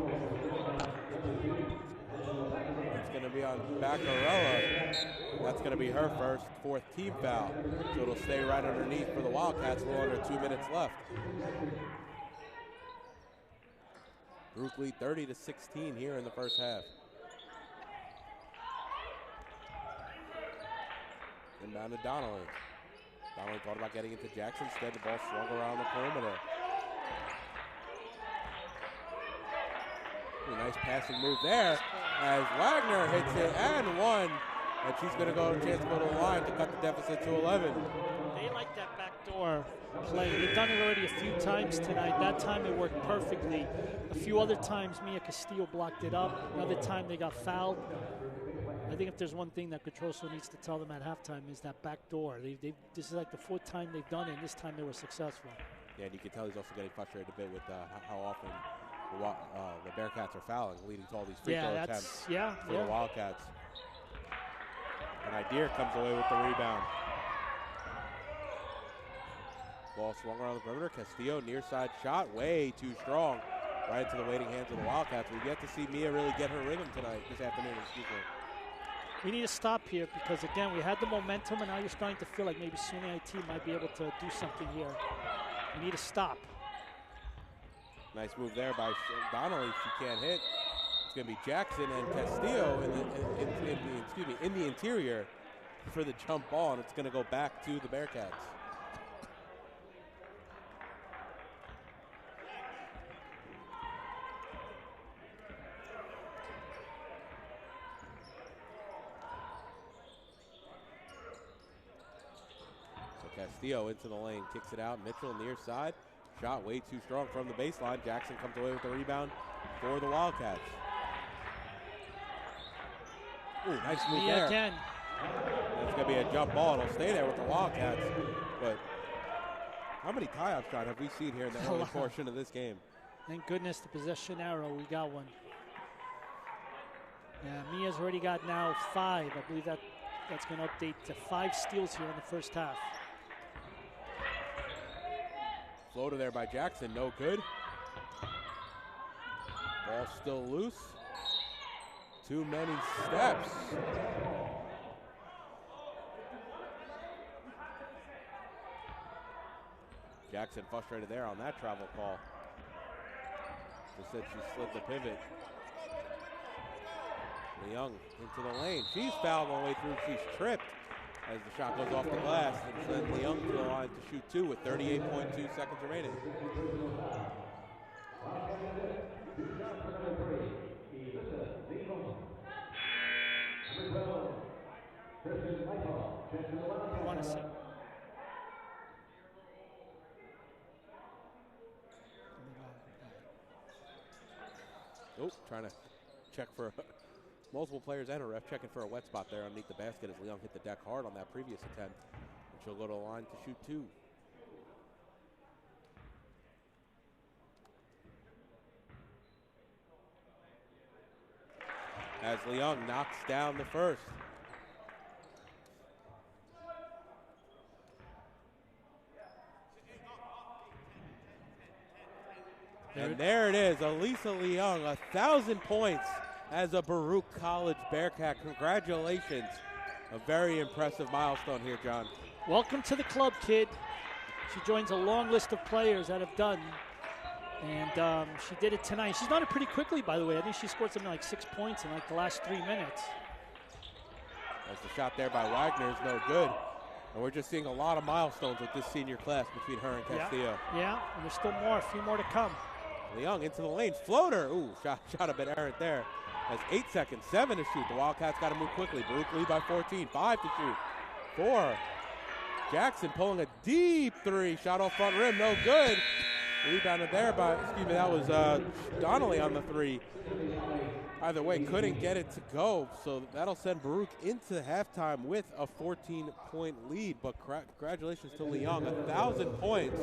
It's going to be on Baccarella. That's going to be her first, 4th team foul. So it'll stay right underneath for the Wildcats. A little under 2 minutes left. Baruch lead 30-16 here in the first half. Inbound to Donnelly. Donnelly thought about getting into Jackson. Instead, the ball swung around the perimeter. Ooh, nice passing move there as Wagner hits it and 1. And she's going to go a chance to go to the line to cut the deficit to 11. They like that backdoor play. They've done it already a few times tonight. That time it worked perfectly. A few other times, Mia Castillo blocked it up. Another time they got fouled. I think if there's one thing that Cotroso needs to tell them at halftime is that backdoor. This is like the 4th time they've done it, and this time they were successful. Yeah, and you can tell he's also getting frustrated a bit with how often the Bearcats are fouling, leading to all these free throw attempts for the Wildcats. And Idir comes away with the rebound. Ball swung around the perimeter. Castillo, near side shot, way too strong. Right into the waiting hands of the Wildcats. We get to see Mia really get her rhythm this afternoon. We need to stop here because, again, we had the momentum, and now you're starting to feel like maybe SUNY IT might be able to do something here. We need to stop. Nice move there by Donnelly. She can't hit. It's going to be Jackson and Castillo in the interior for the jump ball, and it's going to go back to the Bearcats. So Castillo into the lane, kicks it out. Mitchell near side. Shot way too strong from the baseline. Jackson comes away with the rebound for the Wildcats. Ooh, nice move there. Again. It's going to be a jump ball. It'll stay there with the Wildcats. But how many tie-ups, John, have we seen here in the early portion of this game? Thank goodness the possession arrow. We got one. Yeah, Mia's already got now 5. I believe that's going to update to 5 steals here in the first half. Floater there by Jackson, no good. Ball still loose. Too many steps. Jackson frustrated there on that travel call. Just said she slid the pivot. Leung into the lane. She's fouled all the way through. She's tripped as the shot goes off the glass. And then Leung to the line to shoot 2 with 38.2 seconds remaining. Oh, trying to check for multiple players and a ref checking for a wet spot there underneath the basket as Leung hit the deck hard on that previous attempt. And she'll go to the line to shoot 2. As Leung knocks down the first. And there it is, Elissa Leung, 1,000 points as a Baruch College Bearcat. Congratulations. A very impressive milestone here, John. Welcome to the club, kid. She joins a long list of players that have done, and she did it tonight. She's done it pretty quickly, by the way. I think she scored something like 6 points in like the last 3 minutes. As the shot there by Wagner is no good. And we're just seeing a lot of milestones with this senior class between her and Castillo. Yeah, and there's still more, a few more to come. Leung into the lane, floater. Ooh, shot a bit errant there. Has 8 seconds, 7 to shoot. The Wildcats got to move quickly. Baruch lead by 14, 5 to shoot. 4. Jackson pulling a deep 3. Shot off front rim, no good. Rebounded there by, that was Donnelly on the 3. Either way, couldn't get it to go. So that'll send Baruch into halftime with a 14-point lead. But congratulations to Leung, 1,000 points.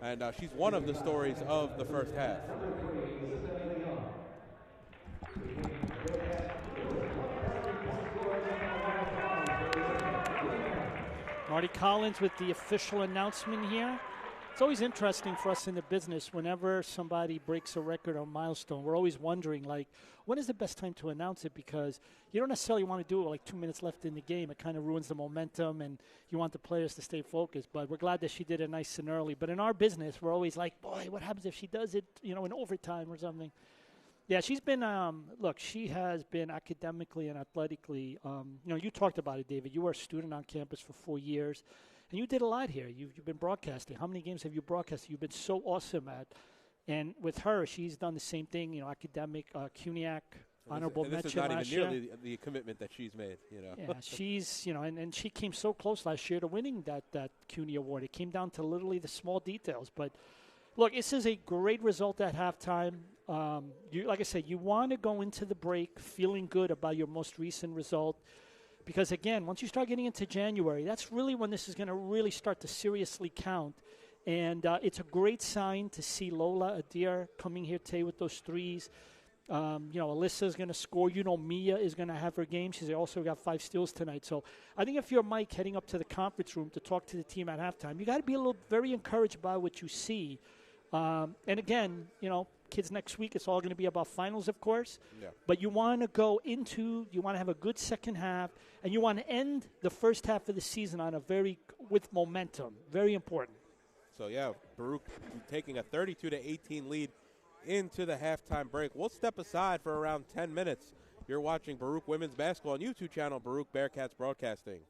And she's one of the stories of the first half. Marty Collins with the official announcement here. It's always interesting for us in the business whenever somebody breaks a record or milestone. We're always wondering, like, when is the best time to announce it? Because you don't necessarily want to do it with like 2 minutes left in the game. It kind of ruins the momentum, and you want the players to stay focused. But we're glad that she did it nice and early. But in our business, we're always like, boy, what happens if she does it, in overtime or something? Yeah, she's been, she has been academically and athletically, you talked about it, David. You were a student on campus for 4 years. And you did a lot here. You've been broadcasting. How many games have you broadcasted? You've been so awesome at. And with her, she's done the same thing. Academic, CUNYAC, honorable mention last year. This is not even nearly the commitment that she's made. Yeah, she's and she came so close last year to winning that CUNY award. It came down to literally the small details. But look, this is a great result at halftime. Like I said, you want to go into the break feeling good about your most recent result. Because, again, once you start getting into January, that's really when this is going to really start to seriously count. And it's a great sign to see Lola Idir coming here today with those threes. Elissa is going to score. Mia is going to have her game. She's also got 5 steals tonight. So I think if you're Mike heading up to the conference room to talk to the team at halftime, you got to be very encouraged by what you see. And, again, kids next week, it's all going to be about finals, of course. Yeah. But you want to have a good second half, and you want to end the first half of the season with momentum. Very important. So, yeah, Baruch taking a 32-18 lead into the halftime break. We'll step aside for around 10 minutes. You're watching Baruch Women's Basketball on YouTube channel, Baruch Bearcats Broadcasting.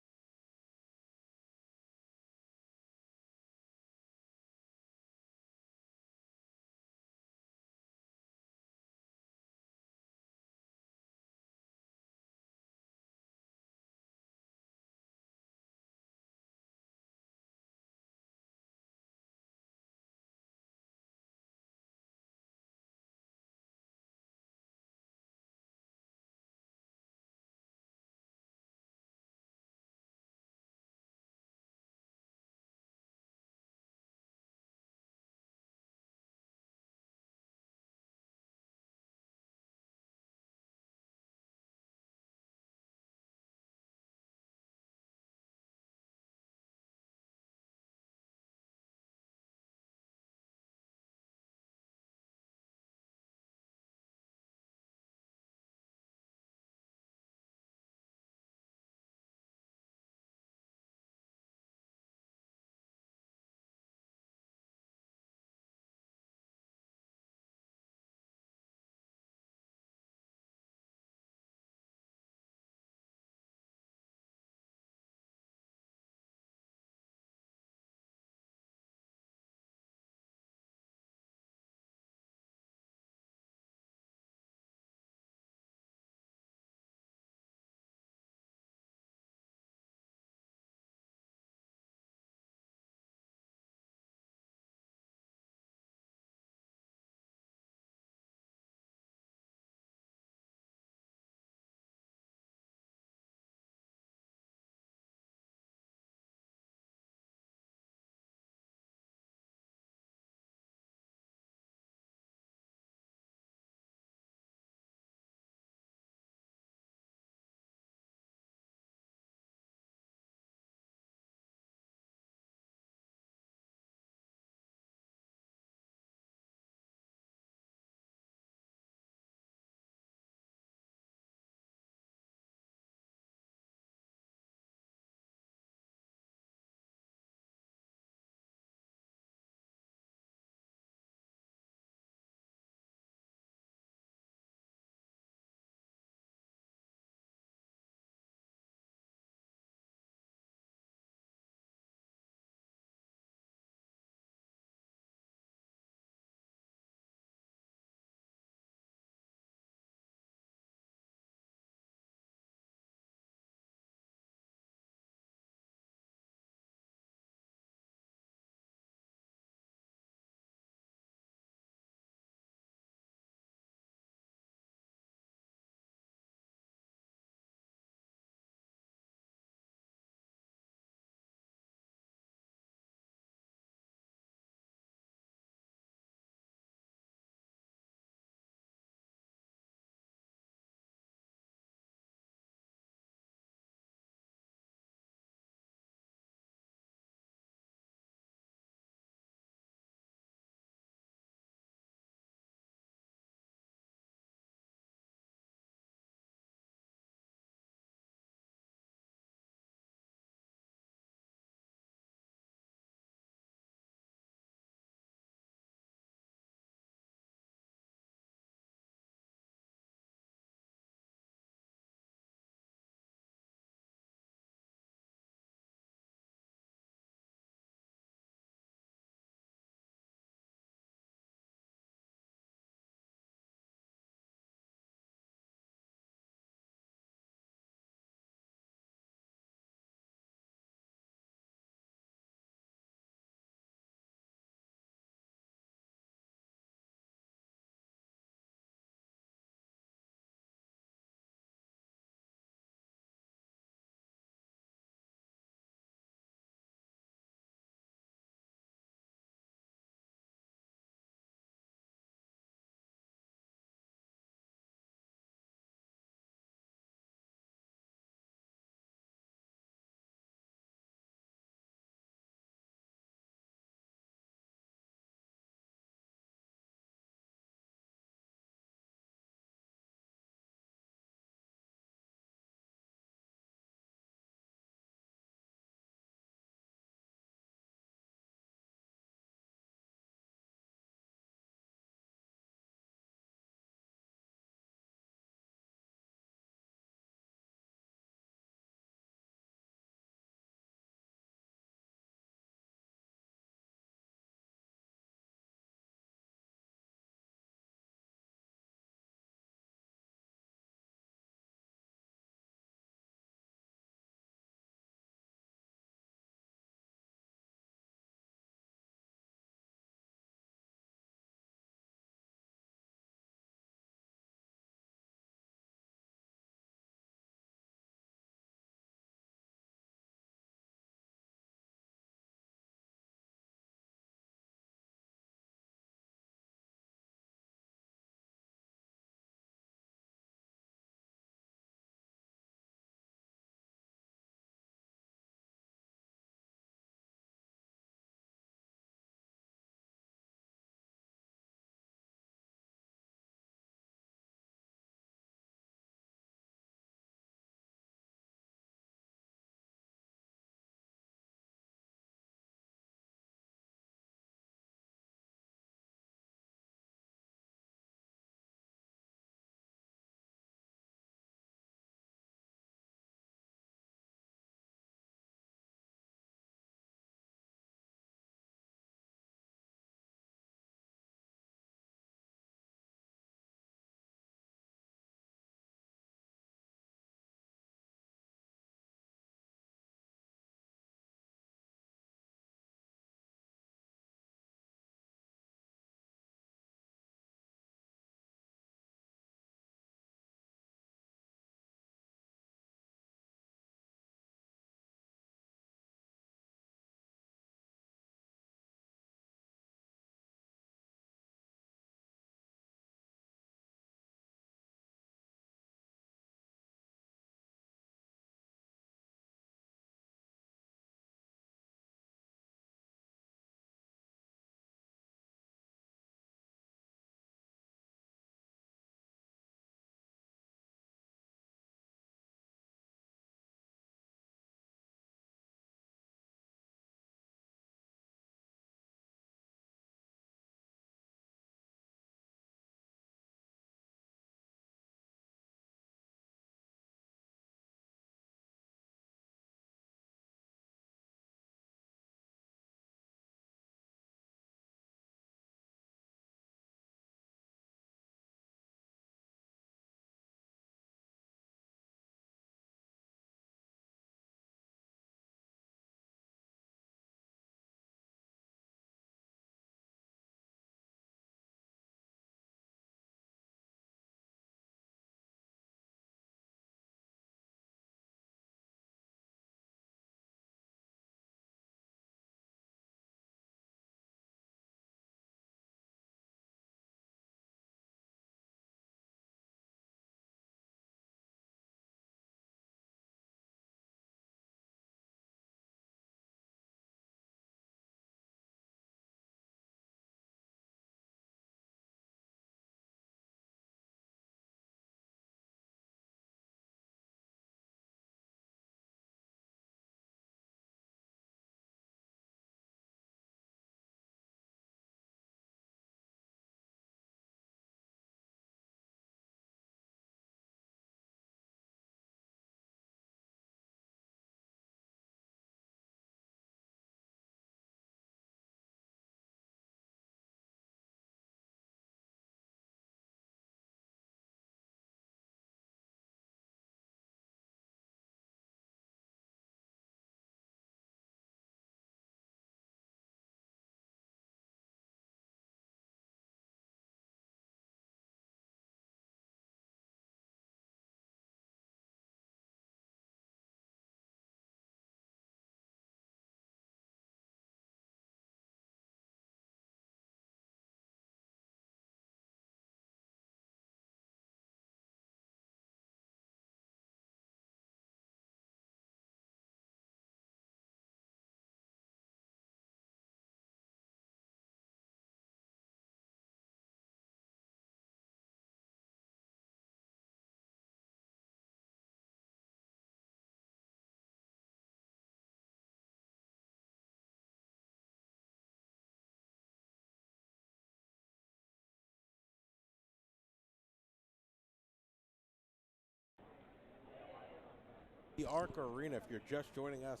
the Arc Arena. If you're just joining us,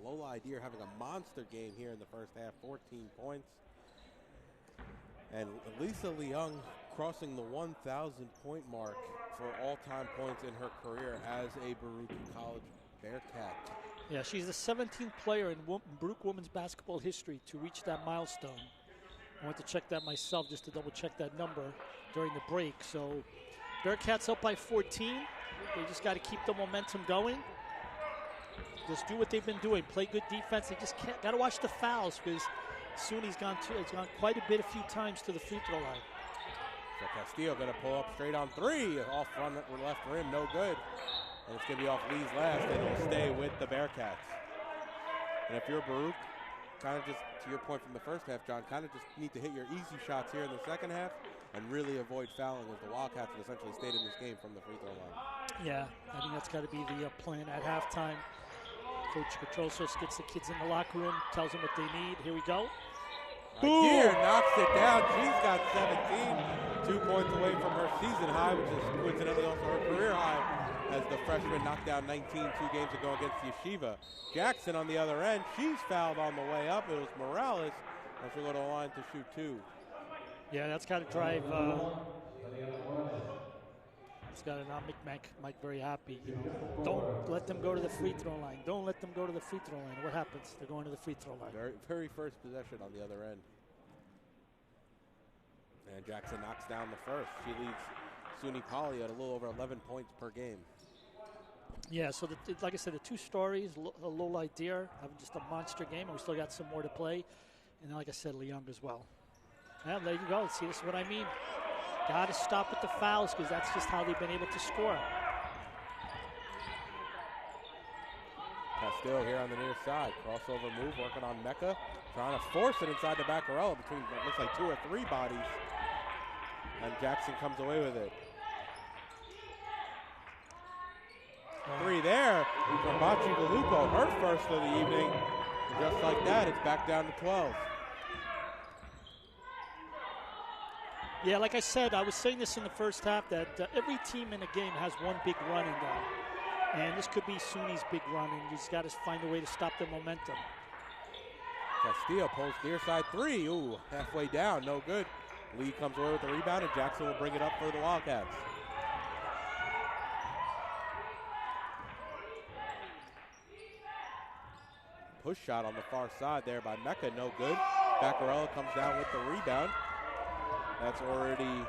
Lola Idir having a monster game here in the first half, 14 points. And Elissa Leung crossing the 1,000-point mark for all-time points in her career as a Baruch College Bearcat. Yeah, she's the 17th player in Baruch women's basketball history to reach that milestone. I went to check that myself just to double-check that number during the break. So Bearcats up by 14. They just got to keep the momentum going. Just do what they've been doing. Play good defense. They just got to watch the fouls because SUNY's gone quite a few times to the free throw line. So Castillo going to pull up straight on three. Off front left rim, no good. And it's going to be off Lee's last, and it'll stay with the Bearcats. And if you're Baruch, kind of just to your point from the first half, John, kind of just need to hit your easy shots here in the second half and really avoid fouling as the Wildcats have essentially stayed in this game from the free throw line. Yeah, I think that's got to be the plan at halftime. Coach Petrosos gets the kids in the locker room, tells them what they need. Here we go. Idir knocks it down. She's got 17, 2 points away from her season high, which is coincidentally also her career high, as the freshman knocked down 19 2 games ago against Yeshiva. Jackson on the other end, she's fouled on the way up. It was Morales, and she'll go to the line to shoot 2. Yeah, that's got to drive. It's got to not make Mike very happy. You know, don't let them go to the free throw line. Don't let them go to the free throw line. What happens? They're going to the free throw line. Very first possession on the other end. And Jackson knocks down the first. She leads SUNY Poly at a little over 11 points per game. Yeah, so like I said, the two stories, Lola Idir having just a monster game, and we still got some more to play. And then, like I said, Leung as well. Yeah, there you go. See, this is what I mean. Got to stop with the fouls because that's just how they've been able to score. Castillo here on the near side. Crossover move, working on Mecca. Trying to force it inside the Baccarella between what looks like 2 or 3 bodies. And Jackson comes away with it. 3 there from Bachi Galupo, her first of the evening. Just like that, it's back down to 12. Yeah, like I said, I was saying this in the first half that every team in a game has one big run in them. And this could be SUNY's big run, and you just got to find a way to stop the momentum. Castillo pulls near side 3. Ooh, halfway down, no good. Lee comes away with the rebound, and Jackson will bring it up for the Wildcats. Push shot on the far side there by Mecca, no good. Baccarella comes down with the rebound. That's already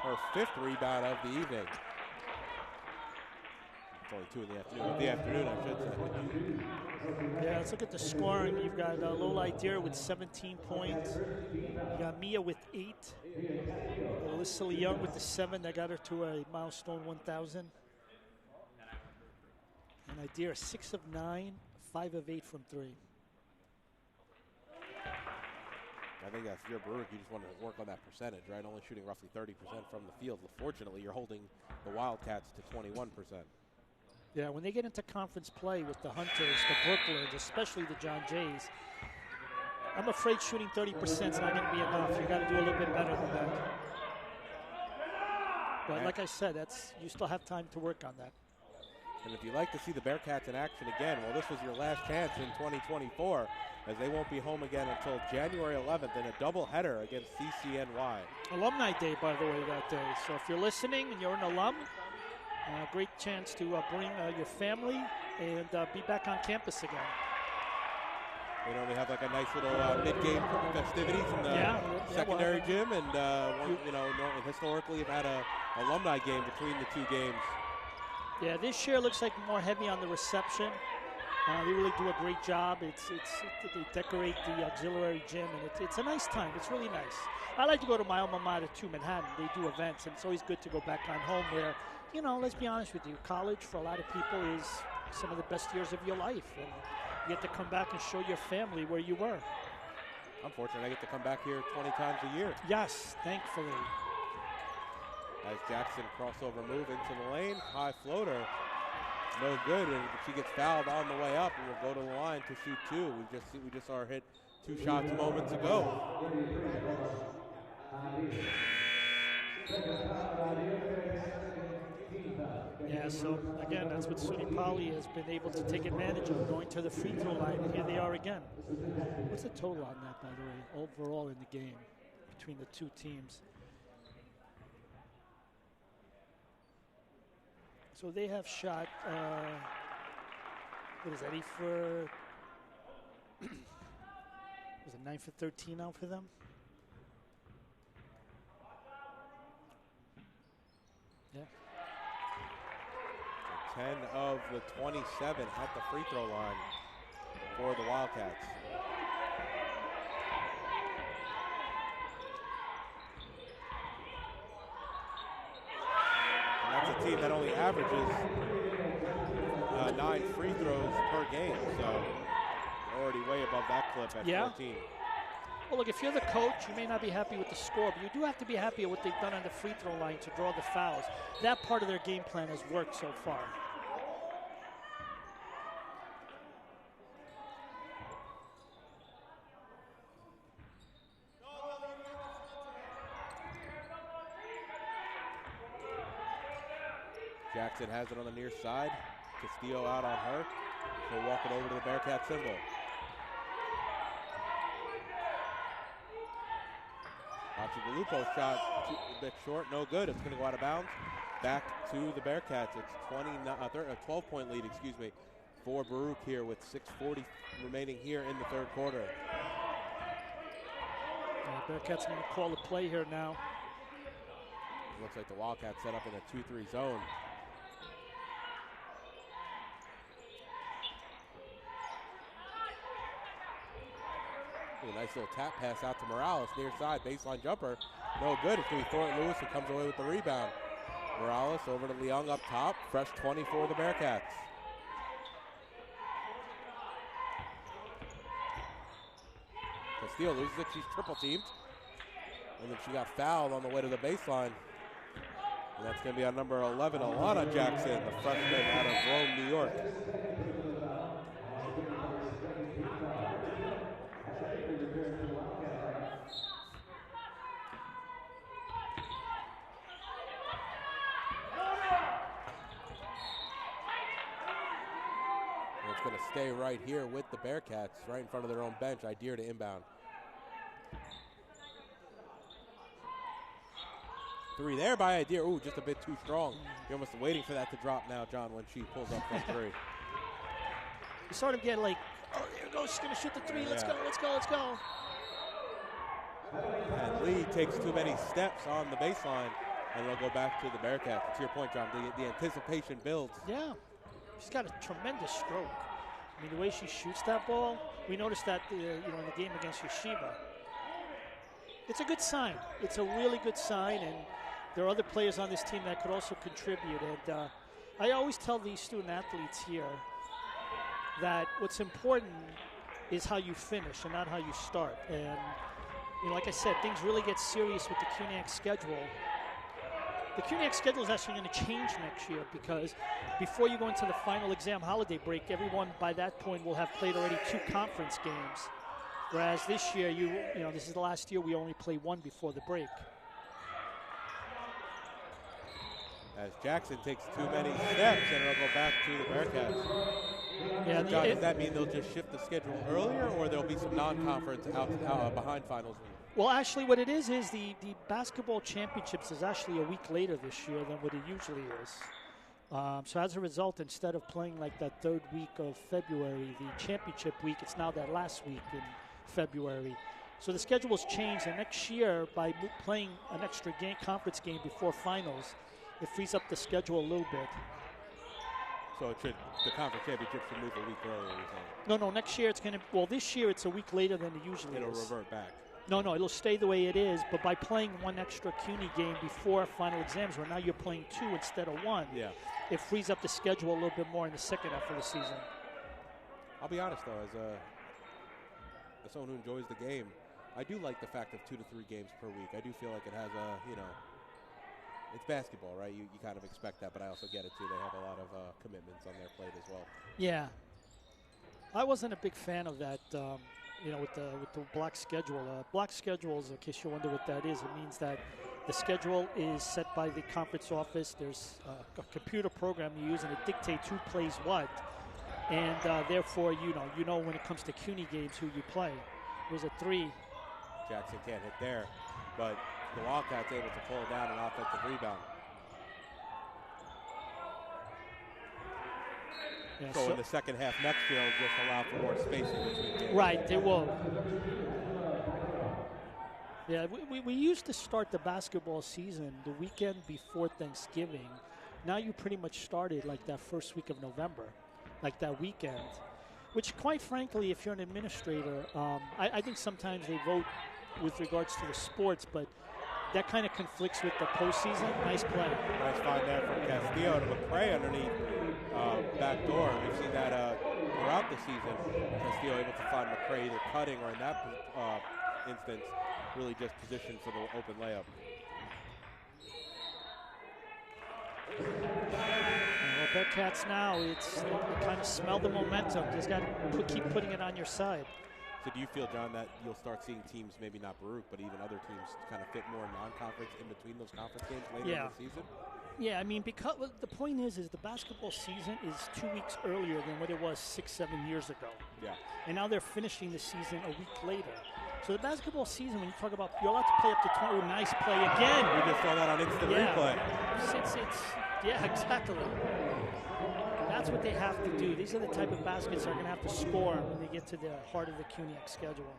her 5th rebound of the evening. It's only 2 in the afternoon, I should say. Yeah, let's look at the scoring. You've got Lola Idir with 17 points. You got Mia with 8. Elissa Leung with the 7. That got her to a milestone 1,000. And Idir 6 of 9, 5 of 8 from 3. I think that's your Baruch. You just want to work on that percentage, right? Only shooting roughly 30% from the field. Fortunately, you're holding the Wildcats to 21%. Yeah, when they get into conference play with the Hunters, the Brooklyns, especially the John Jays, I'm afraid shooting 30% is not going to be enough. You got to do a little bit better than that. But like I said, you still have time to work on that. And if you'd like to see the Bearcats in action again, well, this was your last chance in 2024, as they won't be home again until January 11th in a doubleheader against CCNY. Alumni Day, by the way, that day. So if you're listening and you're an alum, great chance to bring your family and be back on campus again. You know, we have like a nice little mid-game festivities in the secondary gym, and historically we've had a alumni game between the 2 games. Yeah, this year looks like more heavy on the reception. They really do a great job. They decorate the auxiliary gym, and it's a nice time. It's really nice. I like to go to my alma mater too, Manhattan. They do events, and it's always good to go back on home where, you know, let's be honest with you, college for a lot of people is some of the best years of your life. And you get to come back and show your family where you were. I'm fortunate I get to come back here 20 times a year. Yes, thankfully. As Jackson crossover move into the lane, high floater, no good, and she gets fouled on the way up, and will go to the line to shoot 2. We just saw her hit 2 shots moments ago. Yeah, so again, that's what SUNY Poly has been able to take advantage of, going to the free throw line, and here they are again. What's the total on that, by the way, overall in the game between the two teams? So they have shot, what is that, 8 for, was it 9 for 13 now for them? Yeah. 10 of the 27 at the free throw line for the Wildcats. And that's a team that only averages 9 free throws per game, so already way above that clip at 14. Well, look, if you're the coach, you may not be happy with the score, but you do have to be happy with what they've done on the free throw line to draw the fouls. That part of their game plan has worked so far. Jackson has it on the near side. Castillo out on her. So walking over to the Bearcat symbol. Lupo shot a bit short, no good. It's going to go out of bounds. Back to the Bearcats. It's a 12-point lead, for Baruch here with 6:40 remaining here in the third quarter. Bearcats going to call the play here now. It looks like the Wildcats set up in a 2-3 zone. Ooh, nice little tap pass out to Morales, near side, baseline jumper. No good. It's going to be Thornton Lewis who comes away with the rebound. Morales over to Leung up top. Fresh 20 for the Bearcats. Castillo loses it. She's triple teamed. And then she got fouled on the way to the baseline. And that's going to be on number 11, Alana Jackson, the freshman out of Rome, New York. Going to stay right here with the Bearcats, right in front of their own bench. Idir to inbound. 3 there by Idir. Ooh, just a bit too strong. You're almost waiting for that to drop now, John, when she pulls up from 3. You sort of get like, oh, there it goes. She's going to shoot the 3. Let's go, let's go, let's go. And Lee takes too many steps on the baseline, and they'll go back to the Bearcats. To your point, John, the anticipation builds. Yeah. She's got a tremendous stroke. I mean, the way she shoots that ball, we noticed that in the game against Yeshiva. It's a good sign. It's a really good sign, and there are other players on this team that could also contribute. And I always tell these student athletes here that what's important is how you finish and not how you start. And like I said, things really get serious with the CUNYAC schedule. The CUNYAC schedule is actually going to change next year because before you go into the final exam holiday break, everyone by that point will have played already 2 conference games. Whereas this year, this is the last year we only play 1 before the break. As Jackson takes too many steps, and it'll go back to the Bearcats. Yeah, John, does that mean they'll just shift the schedule earlier, or there'll be some non-conference out behind finals? Well, actually, what it is the basketball championships is actually a week later this year than what it usually is. So as a result, instead of playing like that 3rd week of February, the championship week, it's now that last week in February. So the schedule's changed, and next year, by playing an extra conference game before finals, it frees up the schedule a little bit. So the conference championship should move a week earlier? No, next year it's going to, this year it's a week later than it usually is. It'll revert back. No, it'll stay the way it is, but by playing 1 extra CUNY game before final exams, where now you're playing 2 instead of 1, it frees up the schedule a little bit more in the second half of the season. I'll be honest, though, as someone who enjoys the game, I do like the fact of 2 to 3 games per week. I do feel like it has it's basketball, right? You kind of expect that, but I also get it, too. They have a lot of commitments on their plate as well. Yeah. I wasn't a big fan of that, with the block schedule. Block schedules, in case you wonder what that is, it means that The schedule is set by the conference office. There's a computer program you use, and it dictates who plays what. And therefore, you know when it comes to CUNY games who you play. There's a 3. Jackson can't hit there, but the Wildcats able to pull down an offensive rebound. Yeah, so in the second half next year, it'll just allow for more spacing between games. Right, they will. Yeah, we used to start the basketball season the weekend before Thanksgiving. Now you pretty much started like that first week of November, like that weekend, which quite frankly, if you're an administrator, I think sometimes they vote with regards to the sports, but that kind of conflicts with the postseason. Nice play. Nice find there from Castillo to McCray underneath back door. We've seen that throughout the season. Castillo able to find McCray either cutting or in that instance, really just positioned for the open layup. Well, Bearcats now, they kind of smell the momentum. Just got to keep putting it on your side. So do you feel, John, that you'll start seeing teams, maybe not Baruch, but even other teams kind of fit more non-conference in between those conference games later in the season? Yeah, I mean, because the point is the basketball season is 2 weeks earlier than what it was 6-7 years ago. Yeah. And now they're finishing the season a week later. So the basketball season, when you talk about, you're allowed to play up to 20. Oh, nice play again. We just saw that on instant replay. Yeah, exactly. That's what they have to do. These are the type of baskets they're going to have to score when they get to the heart of the CUNYX schedule.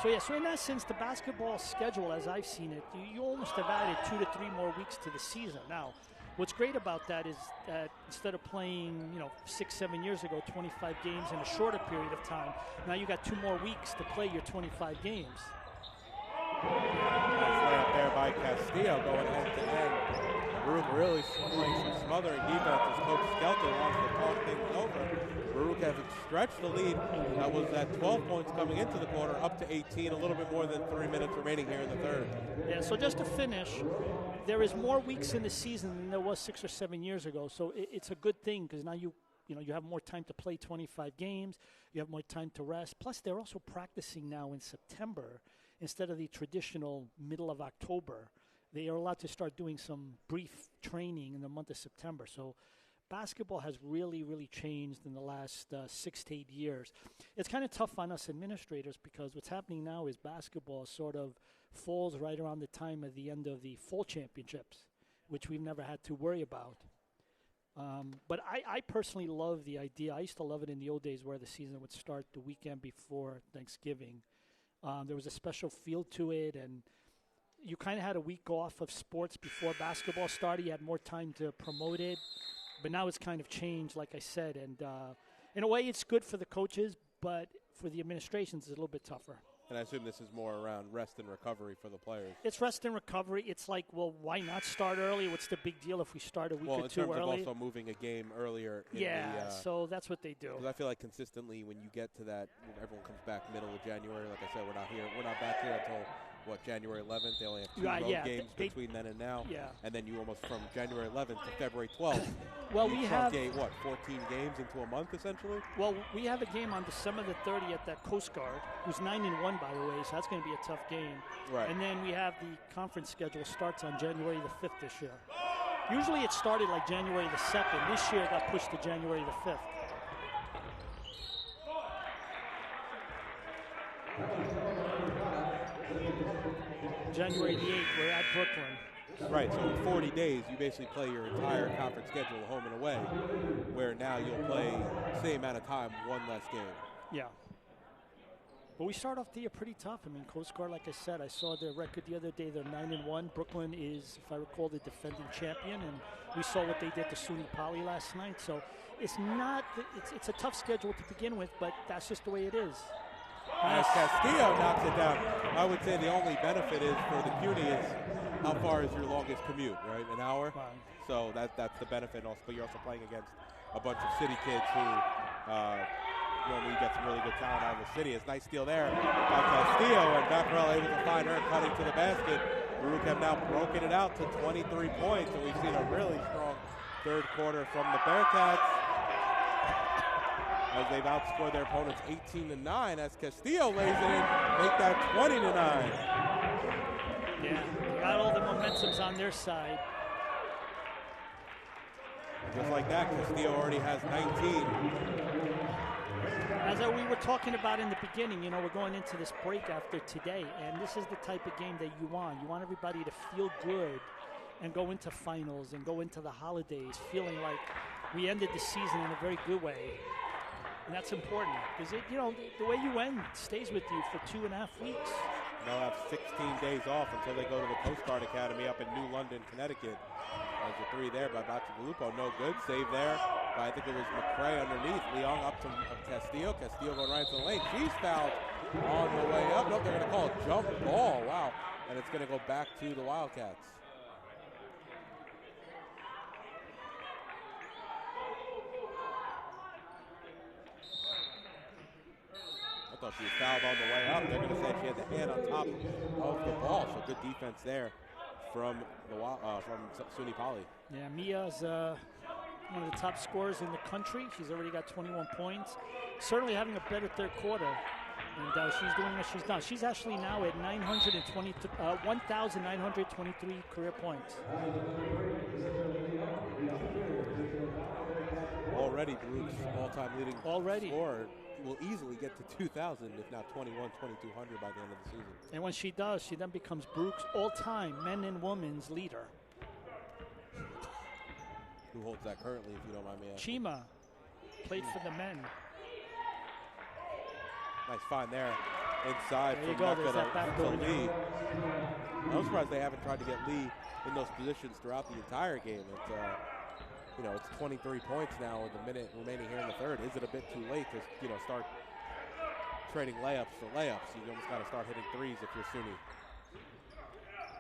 So in that sense, the basketball schedule, as I've seen it, you almost have added 2 to 3 more weeks to the season. Now, what's great about that is that instead of playing, 6-7 years ago, 25 games in a shorter period of time, now you got 2 more weeks to play your 25 games. Nice layup there by Castillo going end to end. Baruch really playing some smothering defense as Coach Skelton wants to talk things over. Baruch has stretched the lead. That was at 12 points coming into the quarter, up to 18, a little bit more than 3 minutes remaining here in the third. Yeah, so just to finish, there is more weeks in the season than there was 6 or 7 years ago. So it's a good thing because now you have more time to play 25 games. You have more time to rest. Plus, they're also practicing now in September instead of the traditional middle of October. They are allowed to start doing some brief training in the month of September. So basketball has really, really changed in the last 6 to 8 years. It's kind of tough on us administrators because what's happening now is basketball sort of falls right around the time of the end of the fall championships, which we've never had to worry about. But I personally love the idea. I used to love it in the old days where the season would start the weekend before Thanksgiving. There was a special feel to it, and you kind of had a week off of sports before basketball started. You had more time to promote it. But now it's kind of changed, like I said. And in a way, it's good for the coaches, but for the administrations, it's a little bit tougher. And I assume this is more around rest and recovery for the players. It's rest and recovery. It's like, well, why not start early? What's the big deal if we start a week or 2 early? Well, in terms of also moving a game earlier. So that's what they do. Because I feel like consistently when you get to that, everyone comes back middle of January. Like I said, we're not back here until January 11th. They only have 2 road games between then and now. Yeah. And then you almost from January 11th to February 12th. Well, we have 14 games into a month essentially? Well, we have a game on December the 30th at Coast Guard, who's 9-1 by the way, so that's going to be a tough game. Right. And then we have the conference schedule starts on January the 5th this year. Usually it started like January the 2nd. This year it got pushed to January the 5th. January the 8th, we're at Brooklyn. Right, so in 40 days, you basically play your entire conference schedule home and away, where now you'll play same amount of time, 1 less game. Yeah. But we start off the year pretty tough. I mean, Coast Guard, like I said, I saw their record the other day. They're 9-1. Brooklyn is, if I recall, the defending champion, and we saw what they did to SUNY Poly last night. So it's a tough schedule to begin with, but that's just the way it is. As Castillo knocks it down, I would say the only benefit is for the CUNY is how far is your longest commute, right? An hour? Wow. So that's the benefit also, but you're also playing against a bunch of city kids who normally get some really good talent out of the city. It's a nice steal there by Castillo, and Becquerel able to find her cutting to the basket. Baruch have now broken it out to 23 points, and we've seen a really strong third quarter from the Bearcats, as they've outscored their opponents 18-9 as Castillo lays it in, make that 20-9. Yeah, Got all the momentum's on their side. Just like that, Castillo already has 19. As we were talking about in the beginning, we're going into this break after today, and this is the type of game that you want. You want everybody to feel good and go into finals and go into the holidays feeling like we ended the season in a very good way. And that's important because, the way you end stays with you for 2.5 weeks. They'll have 16 days off until they go to the Coast Guard Academy up in New London, Connecticut. There's a three there by Bacigalupo. No good. Save there by, I think it was McCray underneath. Leung up to Castillo. Castillo going right to the lane. She's fouled on the way up. Nope, they're going to call a jump ball. Wow. And it's going to go back to the Wildcats. I thought she was fouled on the way up. They're going to say she had the hand on top of the ball. So good defense there from SUNY Poly. Yeah, Mia's one of the top scorers in the country. She's already got 21 points. Certainly having a better third quarter. And she's doing what she's done. She's actually now at 1,923 career points. Already Baruch's all-time leading scorer will easily get to 2,000, if not 2,200 by the end of the season. And when she does, she then becomes Baruch's all-time men and women's leader. Who holds that currently, if you don't mind me asking? Chima played for the men. Nice find there inside there you from go. There's that back door to Lee. I'm surprised they haven't tried to get Lee in those positions throughout the entire game. It's 23 points now with a minute remaining here in the third. Is it a bit too late to start trading layups for layups? You almost got to start hitting threes if you're SUNY.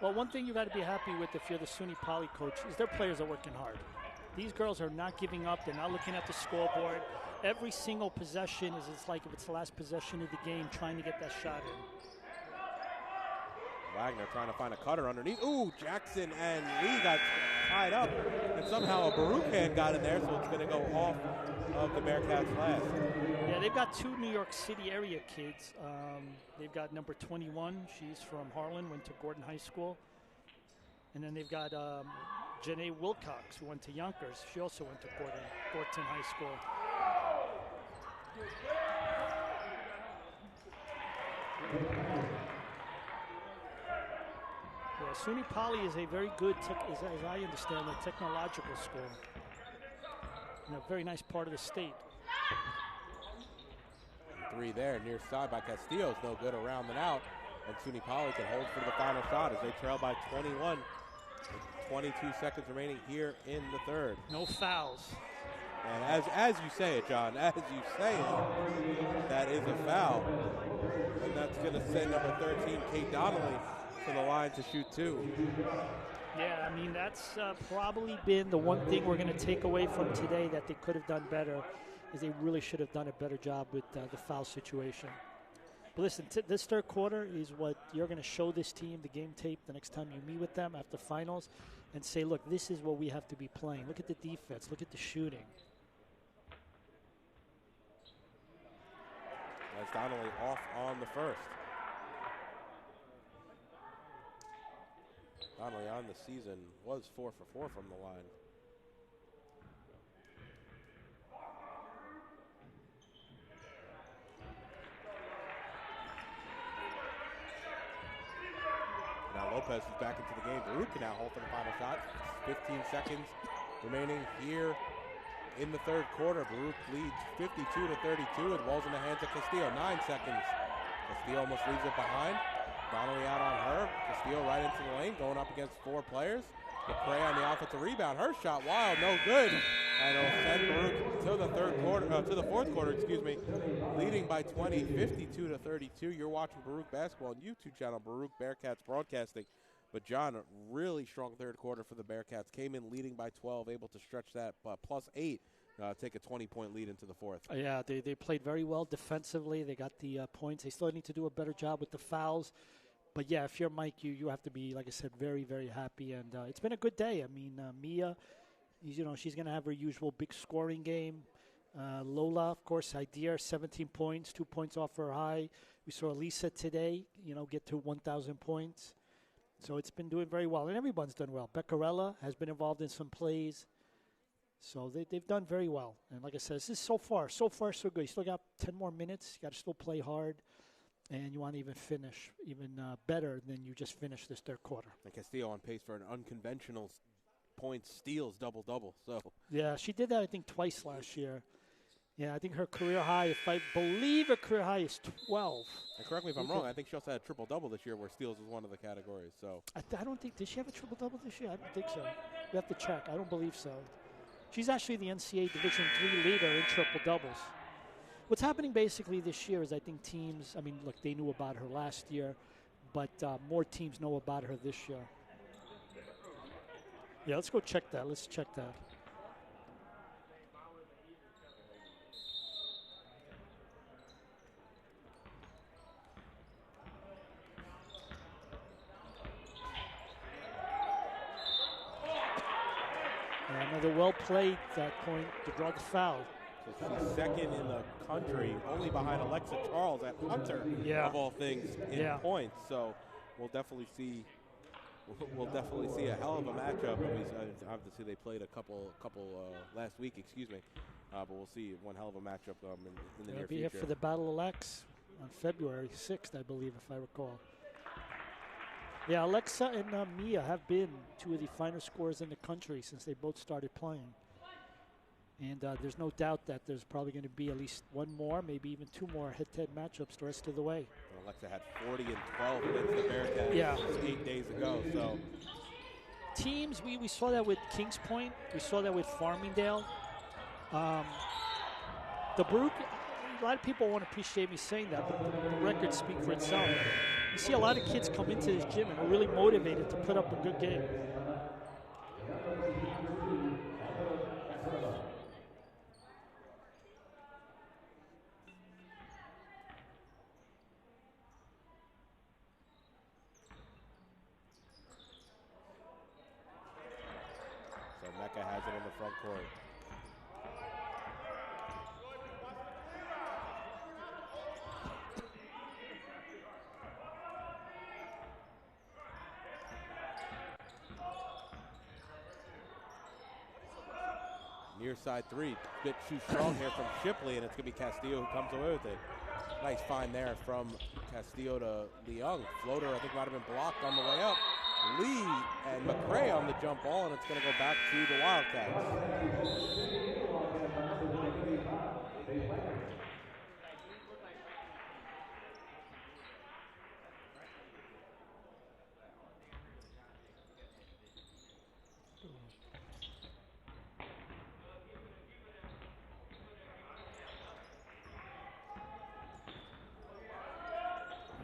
Well, one thing you got to be happy with if you're the SUNY Poly coach is their players are working hard. These girls are not giving up. They're not looking at the scoreboard. Every single possession it's like if it's the last possession of the game, trying to get that shot in. Wagner trying to find a cutter underneath. Ooh, Jackson and Lee got tied up, and somehow a Baruch hand got in there, so it's going to go off of the Bearcats last. Yeah, they've got two New York City area kids. They've got number 21. She's from Harlan, went to Gordon High School. And then they've got Janae Wilcox, who went to Yonkers. She also went to Gordon High School. Yeah, SUNY Poly is a very good, as I understand, a technological school. And a very nice part of the state. Three there, near side by Castillo is no good, around and out. And SUNY Poly can hold for the final shot as they trail by 21. 22 seconds remaining here in the third. No fouls. And as you say it, John, as you say it, that is a foul. And that's going to send number 13, Kate Donnelly, to the line to shoot two. Yeah, I mean, that's probably been the one thing we're going to take away from today that they could have done better, is they really should have done a better job with the foul situation. But listen, this third quarter is what you're going to show this team, the game tape, the next time you meet with them after finals, and say, look, this is what we have to be playing. Look at the defense. Look at the shooting. As Donnelly off on the first. Donnelly on the season was 4 for 4 from the line. Now Lopez is back into the game. Baruch can now hold for the final shot. 15 seconds remaining here in the third quarter. Baruch leads 52-32 with balls in the hands of Castillo. 9 seconds. Castillo almost leaves it behind. Donnelly out on her. Castillo right into the lane, going up against 4 players. McCray on the offensive rebound. Her shot wild, no good. And it'll send Baruch to the fourth quarter, leading by 20, 52-32. You're watching Baruch basketball on YouTube channel, Baruch Bearcats Broadcasting. But John, really strong third quarter for the Bearcats. Came in leading by 12, able to stretch that plus 8, take a 20-point lead into the fourth. Yeah, they played very well defensively. They got the points. They still need to do a better job with the fouls. But, yeah, if you're Mike, you have to be, like I said, very, very happy. And it's been a good day. I mean, Mia, she's going to have her usual big scoring game. Lola, of course, Idir, 17 points, 2 points off her high. We saw Elissa today, get to 1,000 points. So it's been doing very well, and everyone's done well. Beccarella has been involved in some plays. So they've done very well. And like I said, this is so far so good. You still got 10 more minutes. You got to still play hard. And you want to even finish even better than you just finished this third quarter. And Castillo on pace for an unconventional points, steals, double-double. So yeah, she did that, I think, twice last year. Yeah, I think her career high, if I believe her career high is 12. And correct me if I'm wrong, I think she also had a triple-double this year where steals was one of the categories. So I don't think, did she have a triple-double this year? I don't think so. We have to check. I don't believe so. She's actually the NCAA Division III leader in triple-doubles. What's happening basically this year is I think teams, I mean, look, they knew about her last year, but more teams know about her this year. Yeah, let's go check that. Let's check that. And another well-played point to draw the foul. So she's second in the country, only behind Alexa Charles at Hunter, of all things, in points. So we'll definitely see a hell of a matchup. Obviously, they played a couple last week, but we'll see one hell of a matchup in the near future. Be here for the Battle of Lex on February 6th, I believe, if I recall. Yeah, Alexa and Mia have been two of the finer scorers in the country since they both started playing. And there's no doubt that there's probably going to be at least one more, maybe even two more head-to-head matchups the rest of the way. Well, Alexa had 40 and 12 against the Bearcats 8 days ago. So teams, we saw that with Kings Point. We saw that with Farmingdale. The Baruch, a lot of people won't appreciate me saying that, but the records speak for itself. You see a lot of kids come into this gym and are really motivated to put up a good game. Has it in the front court. Near side three, bit too strong here from Shipley, and it's going to be Castillo who comes away with it. Nice find there from Castillo to Leung. Floater, I think, might have been blocked on the way up. Lee and McRae on the jump ball, and it's going to go back to the Wildcats.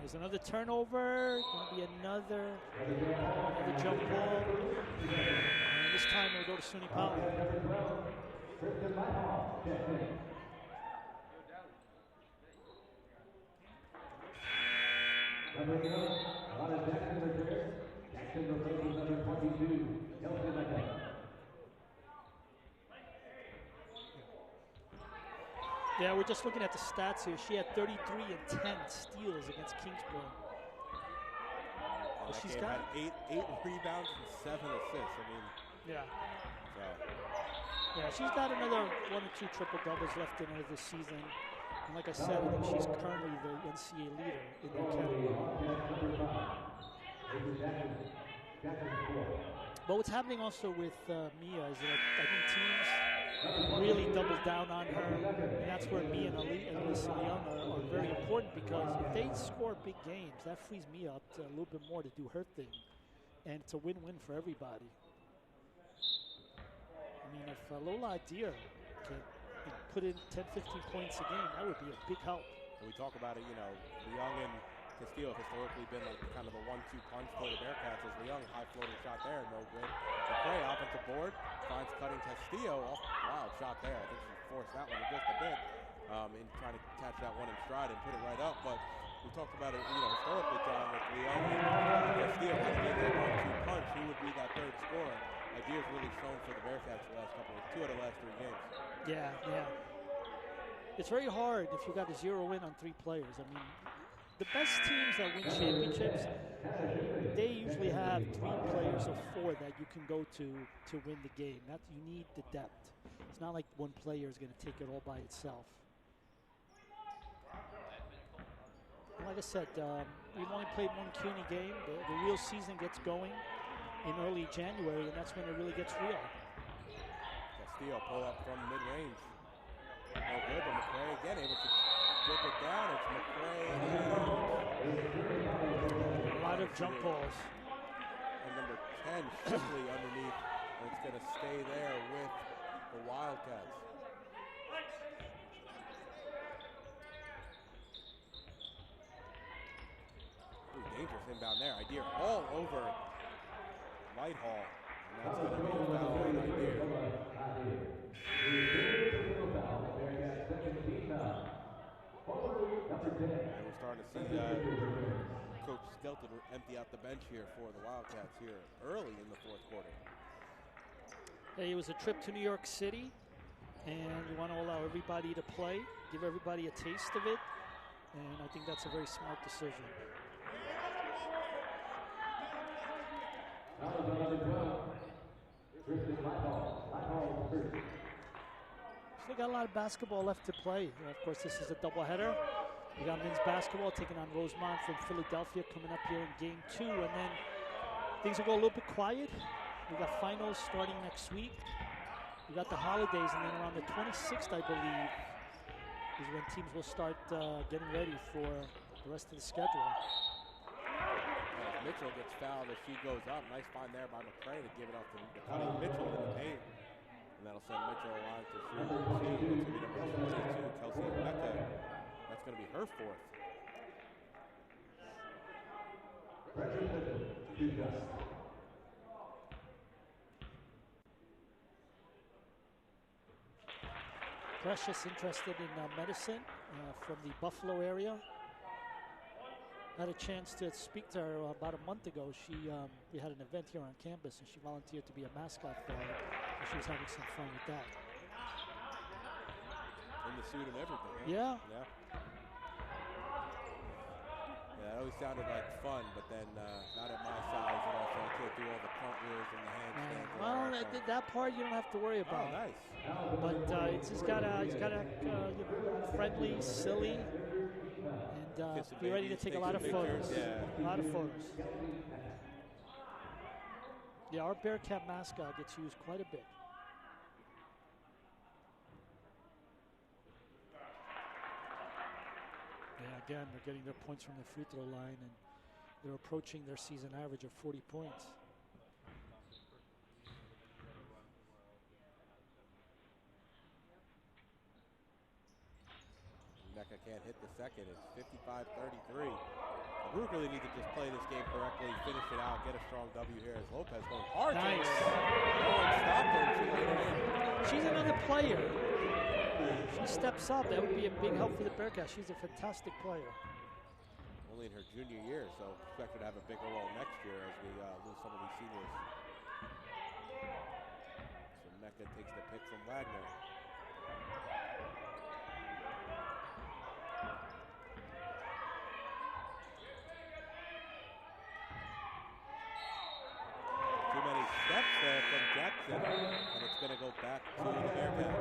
There's another turnover. Going to be another jump ball. And this time it'll go to SUNY Poly. Yeah, we're just looking at the stats here. She had 33 and 10 steals against Kingsborough. Well, she's got eight rebounds and 7 assists. I mean, yeah, she's got another 1 or 2 triple doubles left in her this season. And like I said, I think she's currently the NCAA leader in that category. But what's happening also with Mia is that I think teams really double down on her, and that's where Mia and Elissa Leung are very important, because if they score big games, that frees Mia up to a little bit more to do her thing, and it's a win-win for everybody. I mean, if Lola Idir can put in 10, 15 points a game, that would be a big help. And we talk about it, Leung and Castillo have historically been like kind of a 1-2 punch for the Bearcats. As Leung, high floating shot there, no good. McRae, offensive board, finds cutting Castillo. Oh, wild shot there. I think she forced that one just a bit in trying to catch that one in stride and put it right up. But we talked about it, historically, John, with Leung and Castillo kind of being that 1-2 punch. Who would be that third scorer? Idea's really shown for the Bearcats the last two out of the last 3 games. Yeah. It's very hard if you got a 0 win on 3 players. I mean, the best teams that win championships, they usually have 3 players or 4 that you can go to win the game. You need the depth. It's not like one player is going to take it all by itself. And like I said, we've only played one CUNY game. The real season gets going in early January, and that's when it really gets real. Castillo pull up from mid-range. No good, but McRae again able to whip it down. It's McRae. A lot of jump balls. And number 10, Shipley underneath. And it's going to stay there with the Wildcats. Ooh, dangerous inbound there. Idir all over Whitehall. And that's going to be a foul on Idir. And we're starting to see Coach Skelton empty out the bench here for the Wildcats here early in the fourth quarter. Hey, it was a trip to New York City, and you want to allow everybody to play, give everybody a taste of it, and I think that's a very smart decision. Still got a lot of basketball left to play. Of course, this is a doubleheader. We got men's basketball taking on Rosemont from Philadelphia coming up here in game 2, and then things will go a little bit quiet. We got finals starting next week. We got the holidays, and then around the 26th, I believe, is when teams will start getting ready for the rest of the schedule. Mitchell gets fouled as she goes up. Nice find there by McRae to give it off to Mitchell in the paint. And that'll send Mitchell a line to shoot. It's going to be number 22, Kelsey Mecca. That's going to be her 4th. Precious interested in medicine from the Buffalo area. Had a chance to speak to her about a month ago. We had an event here on campus, and she volunteered to be a mascot for it. And she was having some fun with that. In the suit and everything. Huh? Yeah. Yeah. Yeah, that always sounded like fun, but then not at my size, so I can't do all the cartwheels and the handstands. Well, that part you don't have to worry about. Oh, nice. But he's got to friendly, silly, and be ready to take a lot of photos. Yeah. A lot of photos. Yeah, our Bearcat mascot gets used quite a bit. Yeah, again, they're getting their points from the free throw line, and they're approaching their season average of 40 points. Mecca can't hit the second. It's 55-33. Baruch really needs to just play this game correctly, finish it out, get a strong W here as Lopez going hard. Nice. No one stopped her, and she laid it in. She's another player. She steps up. That would be a big help for the Bearcats. She's a fantastic player. Only in her junior year, so expect her to have a bigger role next year as we lose some of these seniors. So Mecca takes the pick from Wagner. Too many steps there from Jackson, and it's going to go back to the Bearcats.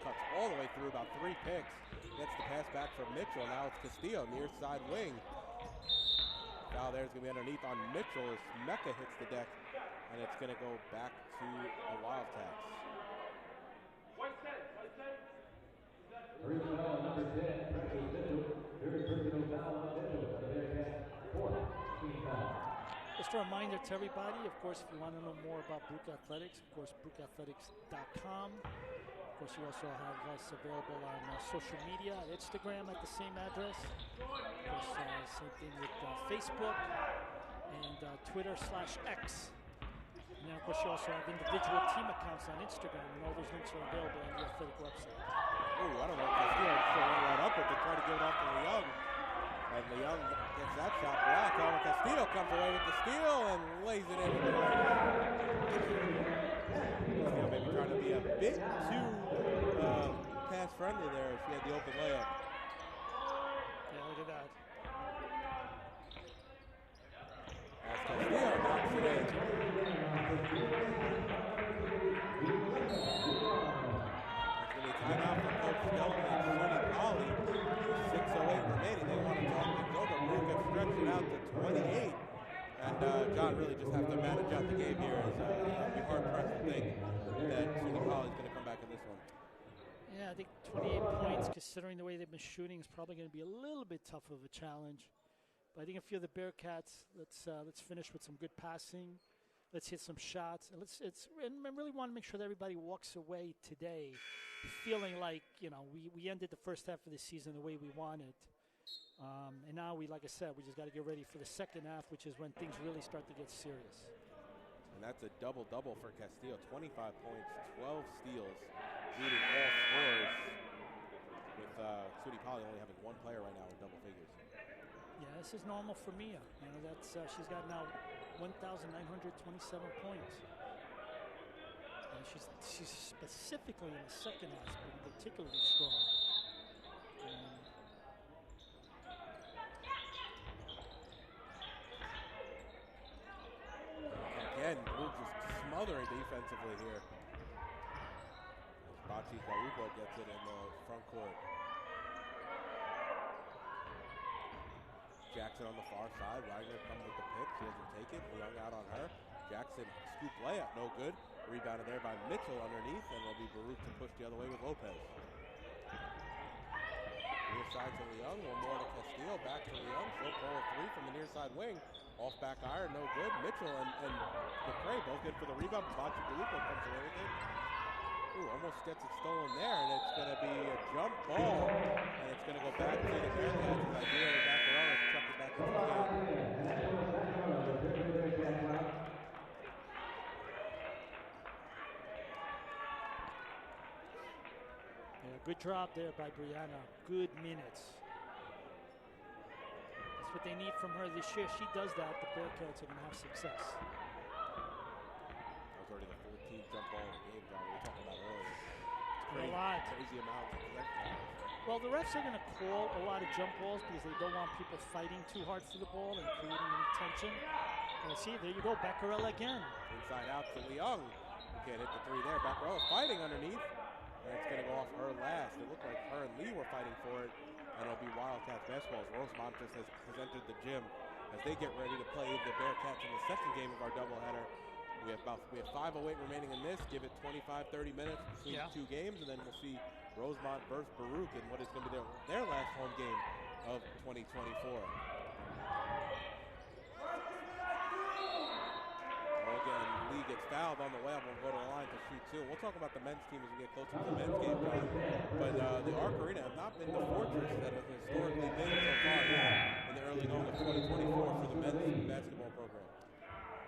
Cuts all the way through, about 3 picks. Gets the pass back from Mitchell. Now it's Castillo, near side wing. Foul there is going to be underneath on Mitchell as Mecca hits the deck. And it's going to go back to the Wildcats. Just a reminder to everybody, of course, if you want to know more about Baruch Athletics, of course, BaruchAthletics.com. Of course, you also have us available on social media, at Instagram at the same address. Of course, same thing with Facebook and Twitter/X. And then, of course, you also have individual team accounts on Instagram, and all those links are available on the athletic website. Oh, I don't know if Castillo just went right up with it, try to give it off to Leung. And Leung gets that shot blocked. However, Castillo comes away with the steal and lays it in with the right. Castillo maybe trying to be a bit too pass-friendly there if she had the open layup. Yeah, look at that. As Castillo knocks it in. Timeout for Coach Skelton and SUNY Poly. 6:08 remaining. They want to talk things over. Baruch have stretched it out to 28. And John really just have to manage out the game here. I'd be hard-pressed to think that SUNY Poly is going to come back in this one. Yeah, I think 28 points, considering the way they've been shooting, is probably going to be a little bit tough of a challenge. But I think if you're the Bearcats, let's finish with some good passing. Let's hit some shots, and I really want to make sure that everybody walks away today feeling like, we ended the first half of the season the way we wanted. And now like I said, we just got to get ready for the second half, which is when things really start to get serious. And that's a double-double for Castillo. 25 points, 12 steals, leading all scorers, with SUNY Poly only having one player right now in double figures. Yeah, this is normal for Mia. She's got now 1,927 points. And she's specifically in the second half been particularly strong. Again, Baruch just smothering defensively here. Bachi's Baruch gets it in the front court. Jackson on the far side. Wagner comes with the pick. She doesn't take it. Leung out on her. Jackson, scoop layup, no good. Rebounded there by Mitchell underneath, and it'll be Baruch to push the other way with Lopez. Near side to Leung. One more to Castillo. Back to Leung. She'll pull a three from the near side wing. Off back iron, no good. Mitchell and McCray both good for the rebound. Bachi Baruch comes away with it. Ooh, almost gets it stolen there, and it's going to be a jump ball, and it's going to go back to the Bearcats. Idir and Baruch chuck it back into the game. Yeah, good job there by Brianna. Good minutes. That's what they need from her this year. She does that, the Bearcats are going to have success. Already the 14th jump ball in the game, John, we were talking about earlier. A lot. Crazy amount of correctness. Well, the refs are going to call a lot of jump balls because they don't want people fighting too hard for the ball and creating any tension. And see, there you go, Becquerel again. Inside out to Leung. Can't hit the three there. Becquerel fighting underneath, and it's going to go off her last. It looked like her and Lee were fighting for it, and it'll be Wildcats basketball. Rosemont just has entered the gym as they get ready to play the Bearcats in the second game of our doubleheader. We have 5:08 remaining in this. Give it 25, 30 minutes between two games, and then we'll see Rosemont versus Baruch in what is going to be their last home game of 2024. Well, again, Lee gets fouled on the way up. We'll go to the line to shoot two. We'll talk about the men's team as we get closer to the men's game, John. But the Arc Arena have not been the fortress that has historically been so far in the early going of 2024 for the men's basketball program.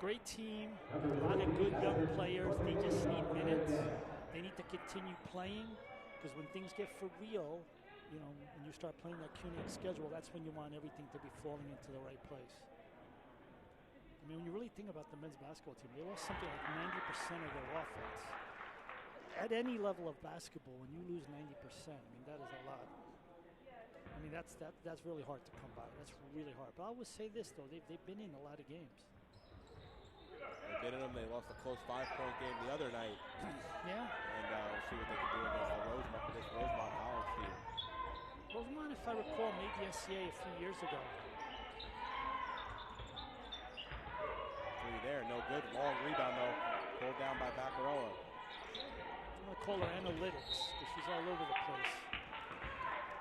Great team, a lot of good young players. They just need minutes. They need to continue playing because when things get for real, when you start playing that CUNY schedule, that's when you want everything to be falling into the right place. I mean, when you really think about the men's basketball team, they lost something like 90% of their offense. At any level of basketball, when you lose 90%, I mean, that is a lot. I mean, that's really hard to come by. That's really hard. But I would say this, though. They've been in a lot of games. They've been in them. They lost a close 5-point game the other night. Yeah. And we'll see what they can do against this Rosemont College team. Rosemont, if I recall, made the NCAA a few years ago. Three there, no good. Long rebound, though. Pulled down by Baccarola. I'm going to call her analytics because she's all over the place.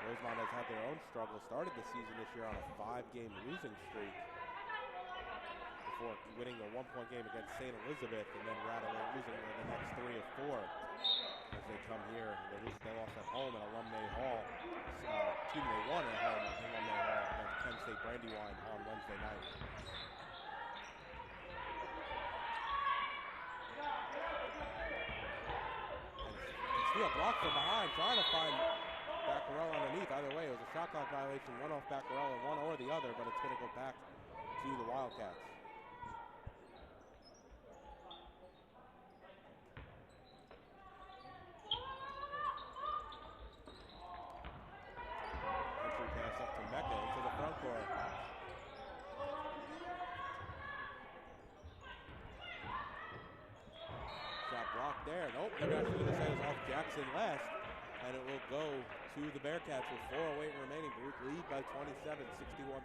Rosemont has had their own struggle. Started the season this year on a 5-game losing streak before winning a 1-point game against St. Elizabeth and then losing the next 3 of 4 as they come here. They lost at home at Alumni Hall. They won at home at Alumni Hall against Penn State Brandywine on Wednesday night. Castillo blocked from behind, trying to find Baccarella underneath. Either way, it was a shot clock violation, one off Baccarella, one or the other, but it's going to go back to the Wildcats. Entry pass up to Mecca into the front court. Shot blocked there. Nope, they're actually going to say it was off Jackson last. And it will go to the Bearcats with 4:08 remaining. Baruch lead by 27,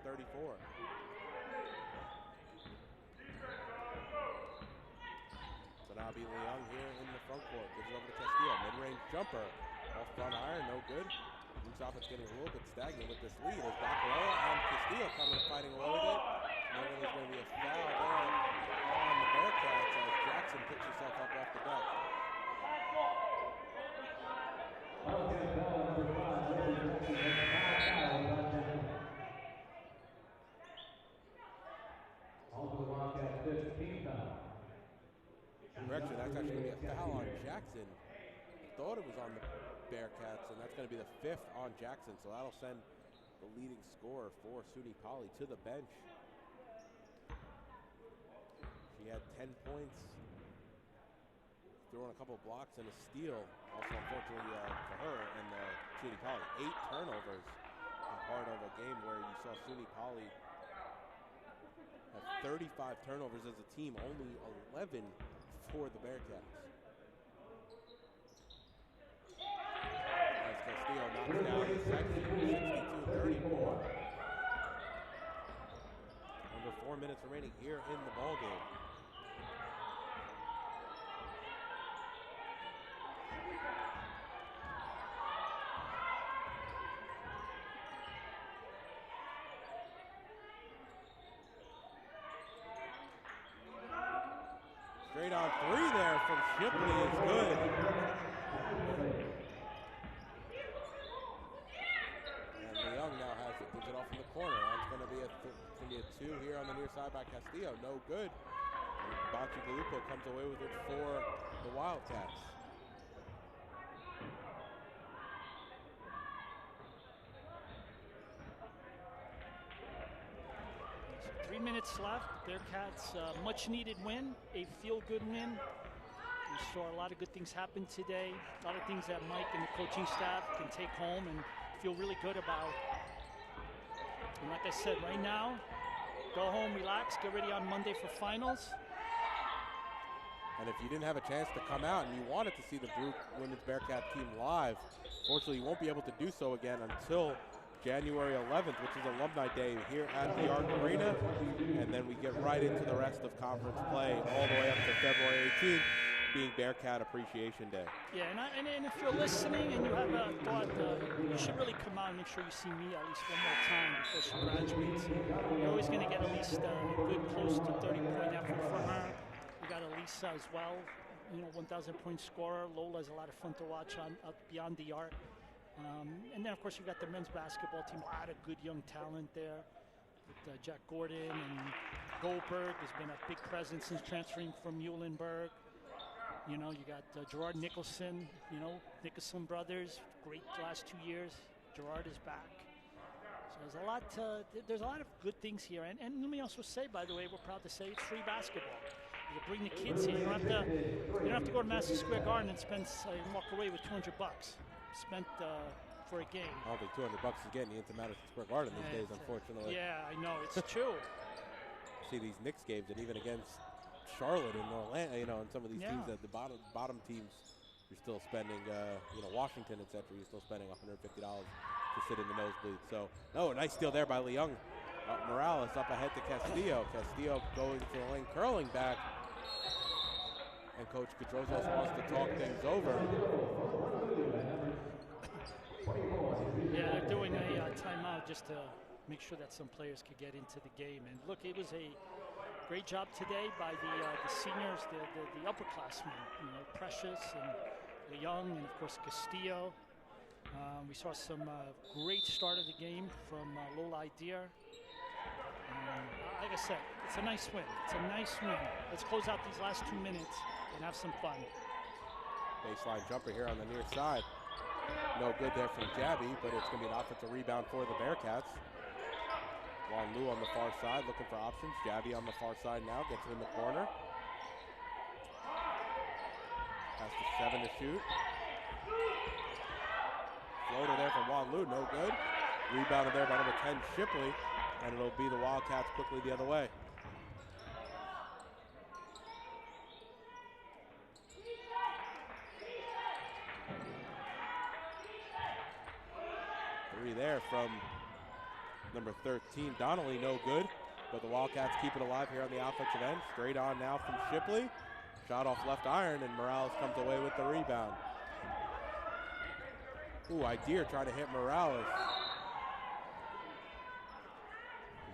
61-34. So now it'll be Leung here in the front court. Gives it over to Castillo. Mid-range jumper. Off front iron, no good. Duke's offense getting a little bit stagnant with this lead as Baccarella and Castillo coming fighting away with it. And then there's going to be a foul there on the Bearcats as Jackson picks himself up off the deck. Correction, that's actually going to be a foul on Jackson. I thought it was on the Bearcats, and that's going to be the 5th on Jackson, so that'll send the leading scorer for SUNY Poly to the bench. She had 10 points, throwing a couple of blocks and a steal. Also, unfortunately for her and SUNY Poly, 8 turnovers. Part of a game where you saw SUNY Poly have 35 turnovers as a team, only 11 for the Bearcats. As Castillo knocks down the section, 62-34. Under 4 minutes remaining here in the ballgame. Straight on 3 there from Shipley is good. And Leung now has it, gives it off in the corner. That's going to be a 2 here on the near side by Castillo. No good. Bachi Galupo comes away with it for the Wildcats. 3 minutes left. Bearcats, much needed win, a feel-good win. We saw a lot of good things happen today, a lot of things that Mike and the coaching staff can take home and feel really good about. And like I said, right now, go home, relax, get ready on Monday for finals. And if you didn't have a chance to come out and you wanted to see the Baruch Women's Bearcat team live, fortunately you won't be able to do so again until January 11th, which is Alumni Day here at the Arc Arena. And then we get right into the rest of conference play all the way up to February 18th, being Bearcat Appreciation Day. Yeah, and if you're listening and you have a thought, you should really come out and make sure you see me at least one more time before she graduates. You're always going to get at least a good close to 30-point effort from her. We got Elissa as well, 1,000-point scorer. Lola's a lot of fun to watch out beyond the arc. And then, of course, you've got the men's basketball team. A lot of good young talent there with Jack Gordon and Goldberg. Has been a big presence since transferring from Muhlenberg. You got Gerard Nicholson, Nicholson brothers. Great last 2 years. Gerard is back. So there's a lot of good things here. And let me also say, by the way, we're proud to say it's free basketball. You bring the kids here. You don't have to go to Madison Square Garden and walk away with $200 spent for a game. I don't think $200 is getting you into Madison Square Garden these days, unfortunately. Yeah, I know, it's true. See these Knicks games, and even against Charlotte and Orlando, and some of these teams at the bottom teams, you're still spending, Washington, etc. You're still spending $150 to sit in the nosebleed. So, nice steal there by Leung. Morales up ahead to Castillo. Castillo going to the lane, curling back. And Coach Pedrozos wants to talk things over. Yeah, they're doing a timeout just to make sure that some players could get into the game. And look, it was a great job today by the seniors, the upperclassmen, Precious and Leung, and of course Castillo. We saw some great start of the game from Lola Idir. Like I said, it's a nice win. It's a nice win. Let's close out these last 2 minutes and have some fun. Baseline jumper here on the near side. No good there from Jabby, but it's going to be an offensive rebound for the Bearcats. Juan Lu on the far side looking for options. Jabby on the far side now, gets it in the corner. Has to 7 to shoot. Floater there from Juan Lu, no good. Rebounded there by number 10, Shipley, and it'll be the Wildcats quickly the other way. Three there from number 13, Donnelly, no good. But the Wildcats keep it alive here on the offensive end. Straight on now from Shipley. Shot off left iron, and Morales comes away with the rebound. Ooh, Idir trying to hit Morales.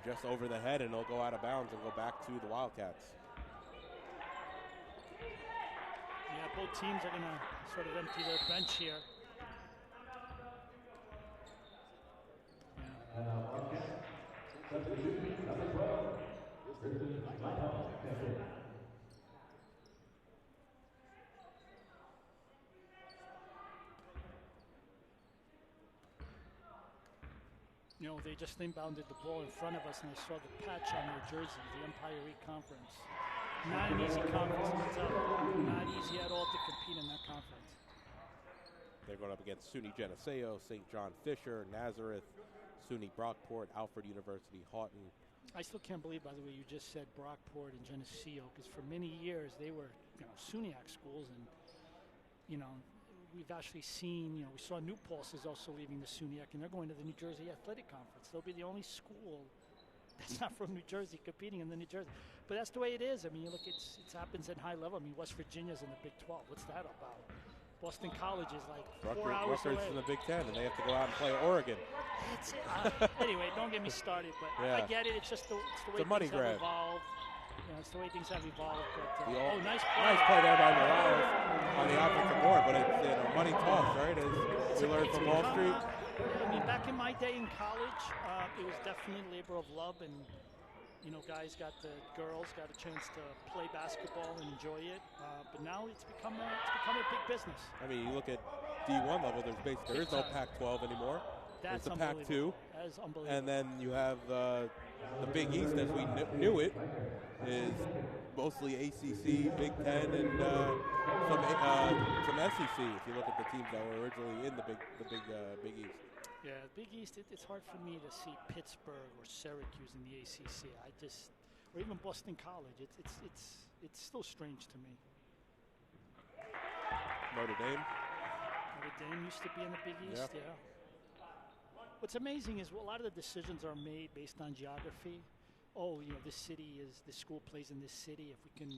Just over the head, and it'll go out of bounds and go back to the Wildcats. Yeah, both teams are going to sort of empty their bench here. You know, they just inbounded the ball in front of us, and I saw the patch on their jersey, the Empire League Conference. Not an easy conference, I'll tell you. Not easy at all to compete in that conference. They're going up against SUNY Geneseo, St. John Fisher, Nazareth, SUNY Brockport, Alfred University, Houghton. I still can't believe, by the way, you just said Brockport and Geneseo, because for many years they were, you know, SUNYAC schools, and, you know, we've actually seen, you know, we saw New Paltz is also leaving the SUNYAC, and they're going to the New Jersey Athletic Conference. They'll be the only school that's not from New Jersey competing in the New Jersey. But that's the way it is. I mean, you look, it happens at high level. I mean, West Virginia's in the Big 12. What's that about? Boston College is like 4 hours away. Rutgers in the Big 10, and they have to go out and play Oregon. Anyway, don't get me started, but yeah. I get it. It's just the way money things grab. have evolved. You know, it's the way things have evolved. But, nice play. Nice play there by Morales on the offensive board, but it's, you know, money talks, right? As we learned from Wall Street. I mean, back in my day in college, it was definitely labor of love, and, you know, girls got a chance to play basketball and enjoy it. But now it's become a big business. I mean, you look at D1 level, there is no Pac-12 anymore. That's There's the Pac-2. That is unbelievable. And then you have the Big East, as we knew it, is mostly ACC, Big Ten, and some SEC. If you look at the teams that were originally in the Big East. Yeah, Big East. It's hard for me to see Pittsburgh or Syracuse in the ACC. Or even Boston College. It's still strange to me. Notre Dame. Notre Dame used to be in the Big East. Yeah. What's amazing is a lot of the decisions are made based on geography. Oh, you know, this school plays in this city. If we can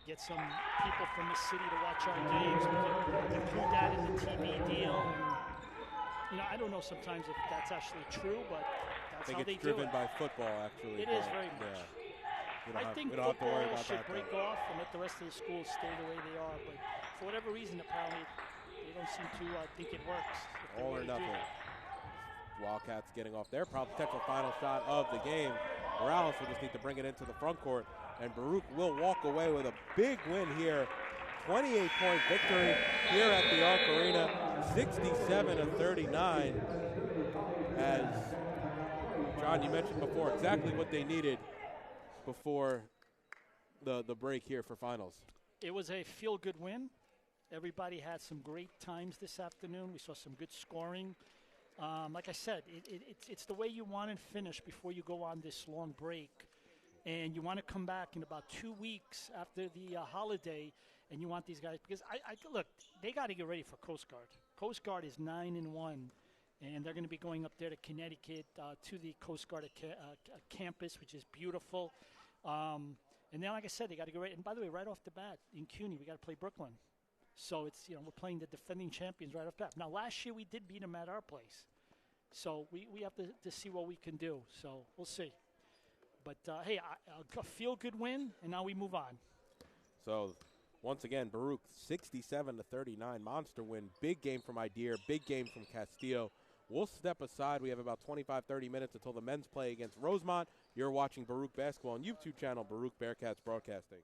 get some people from the city to watch our games, we can include that in the TV deal. And, you know, I don't know sometimes if that's actually true, but that's how they do it. I think it's driven by football, actually. It is very much. Yeah. I think football should break off and let the rest of the schools stay the way they are. But for whatever reason, apparently, they don't seem to think it works. All or nothing. Wildcats getting off their potential final shot of the game. Morales will just need to bring it into the front court, and Baruch will walk away with a big win here. 28-point victory here at the Arc Arena, 67-39. As John, you mentioned before, exactly what they needed before the break here for finals. It was a feel-good win. Everybody had some great times this afternoon. We saw some good scoring. Like I said, it's the way you want to finish before you go on this long break. And you want to come back in about 2 weeks after the holiday, and you want these guys, because look, they got to get ready for Coast Guard. Coast Guard is 9-1, and they're going to be going up there to Connecticut to the Coast Guard campus, which is beautiful. And then, like I said, they got to get ready. And by the way, right off the bat, in CUNY, we got to play Brooklyn. So it's, you know, we're playing the defending champions right off the bat. Now, last year we did beat them at our place. So we have to see what we can do. So we'll see. But, hey, a feel-good win, and now we move on. So, once again, Baruch, 67-39, monster win. Big game from Idir, big game from Castillo. We'll step aside. We have about 25-30 minutes until the men's play against Rosemont. You're watching Baruch Basketball on YouTube channel, Baruch Bearcats Broadcasting.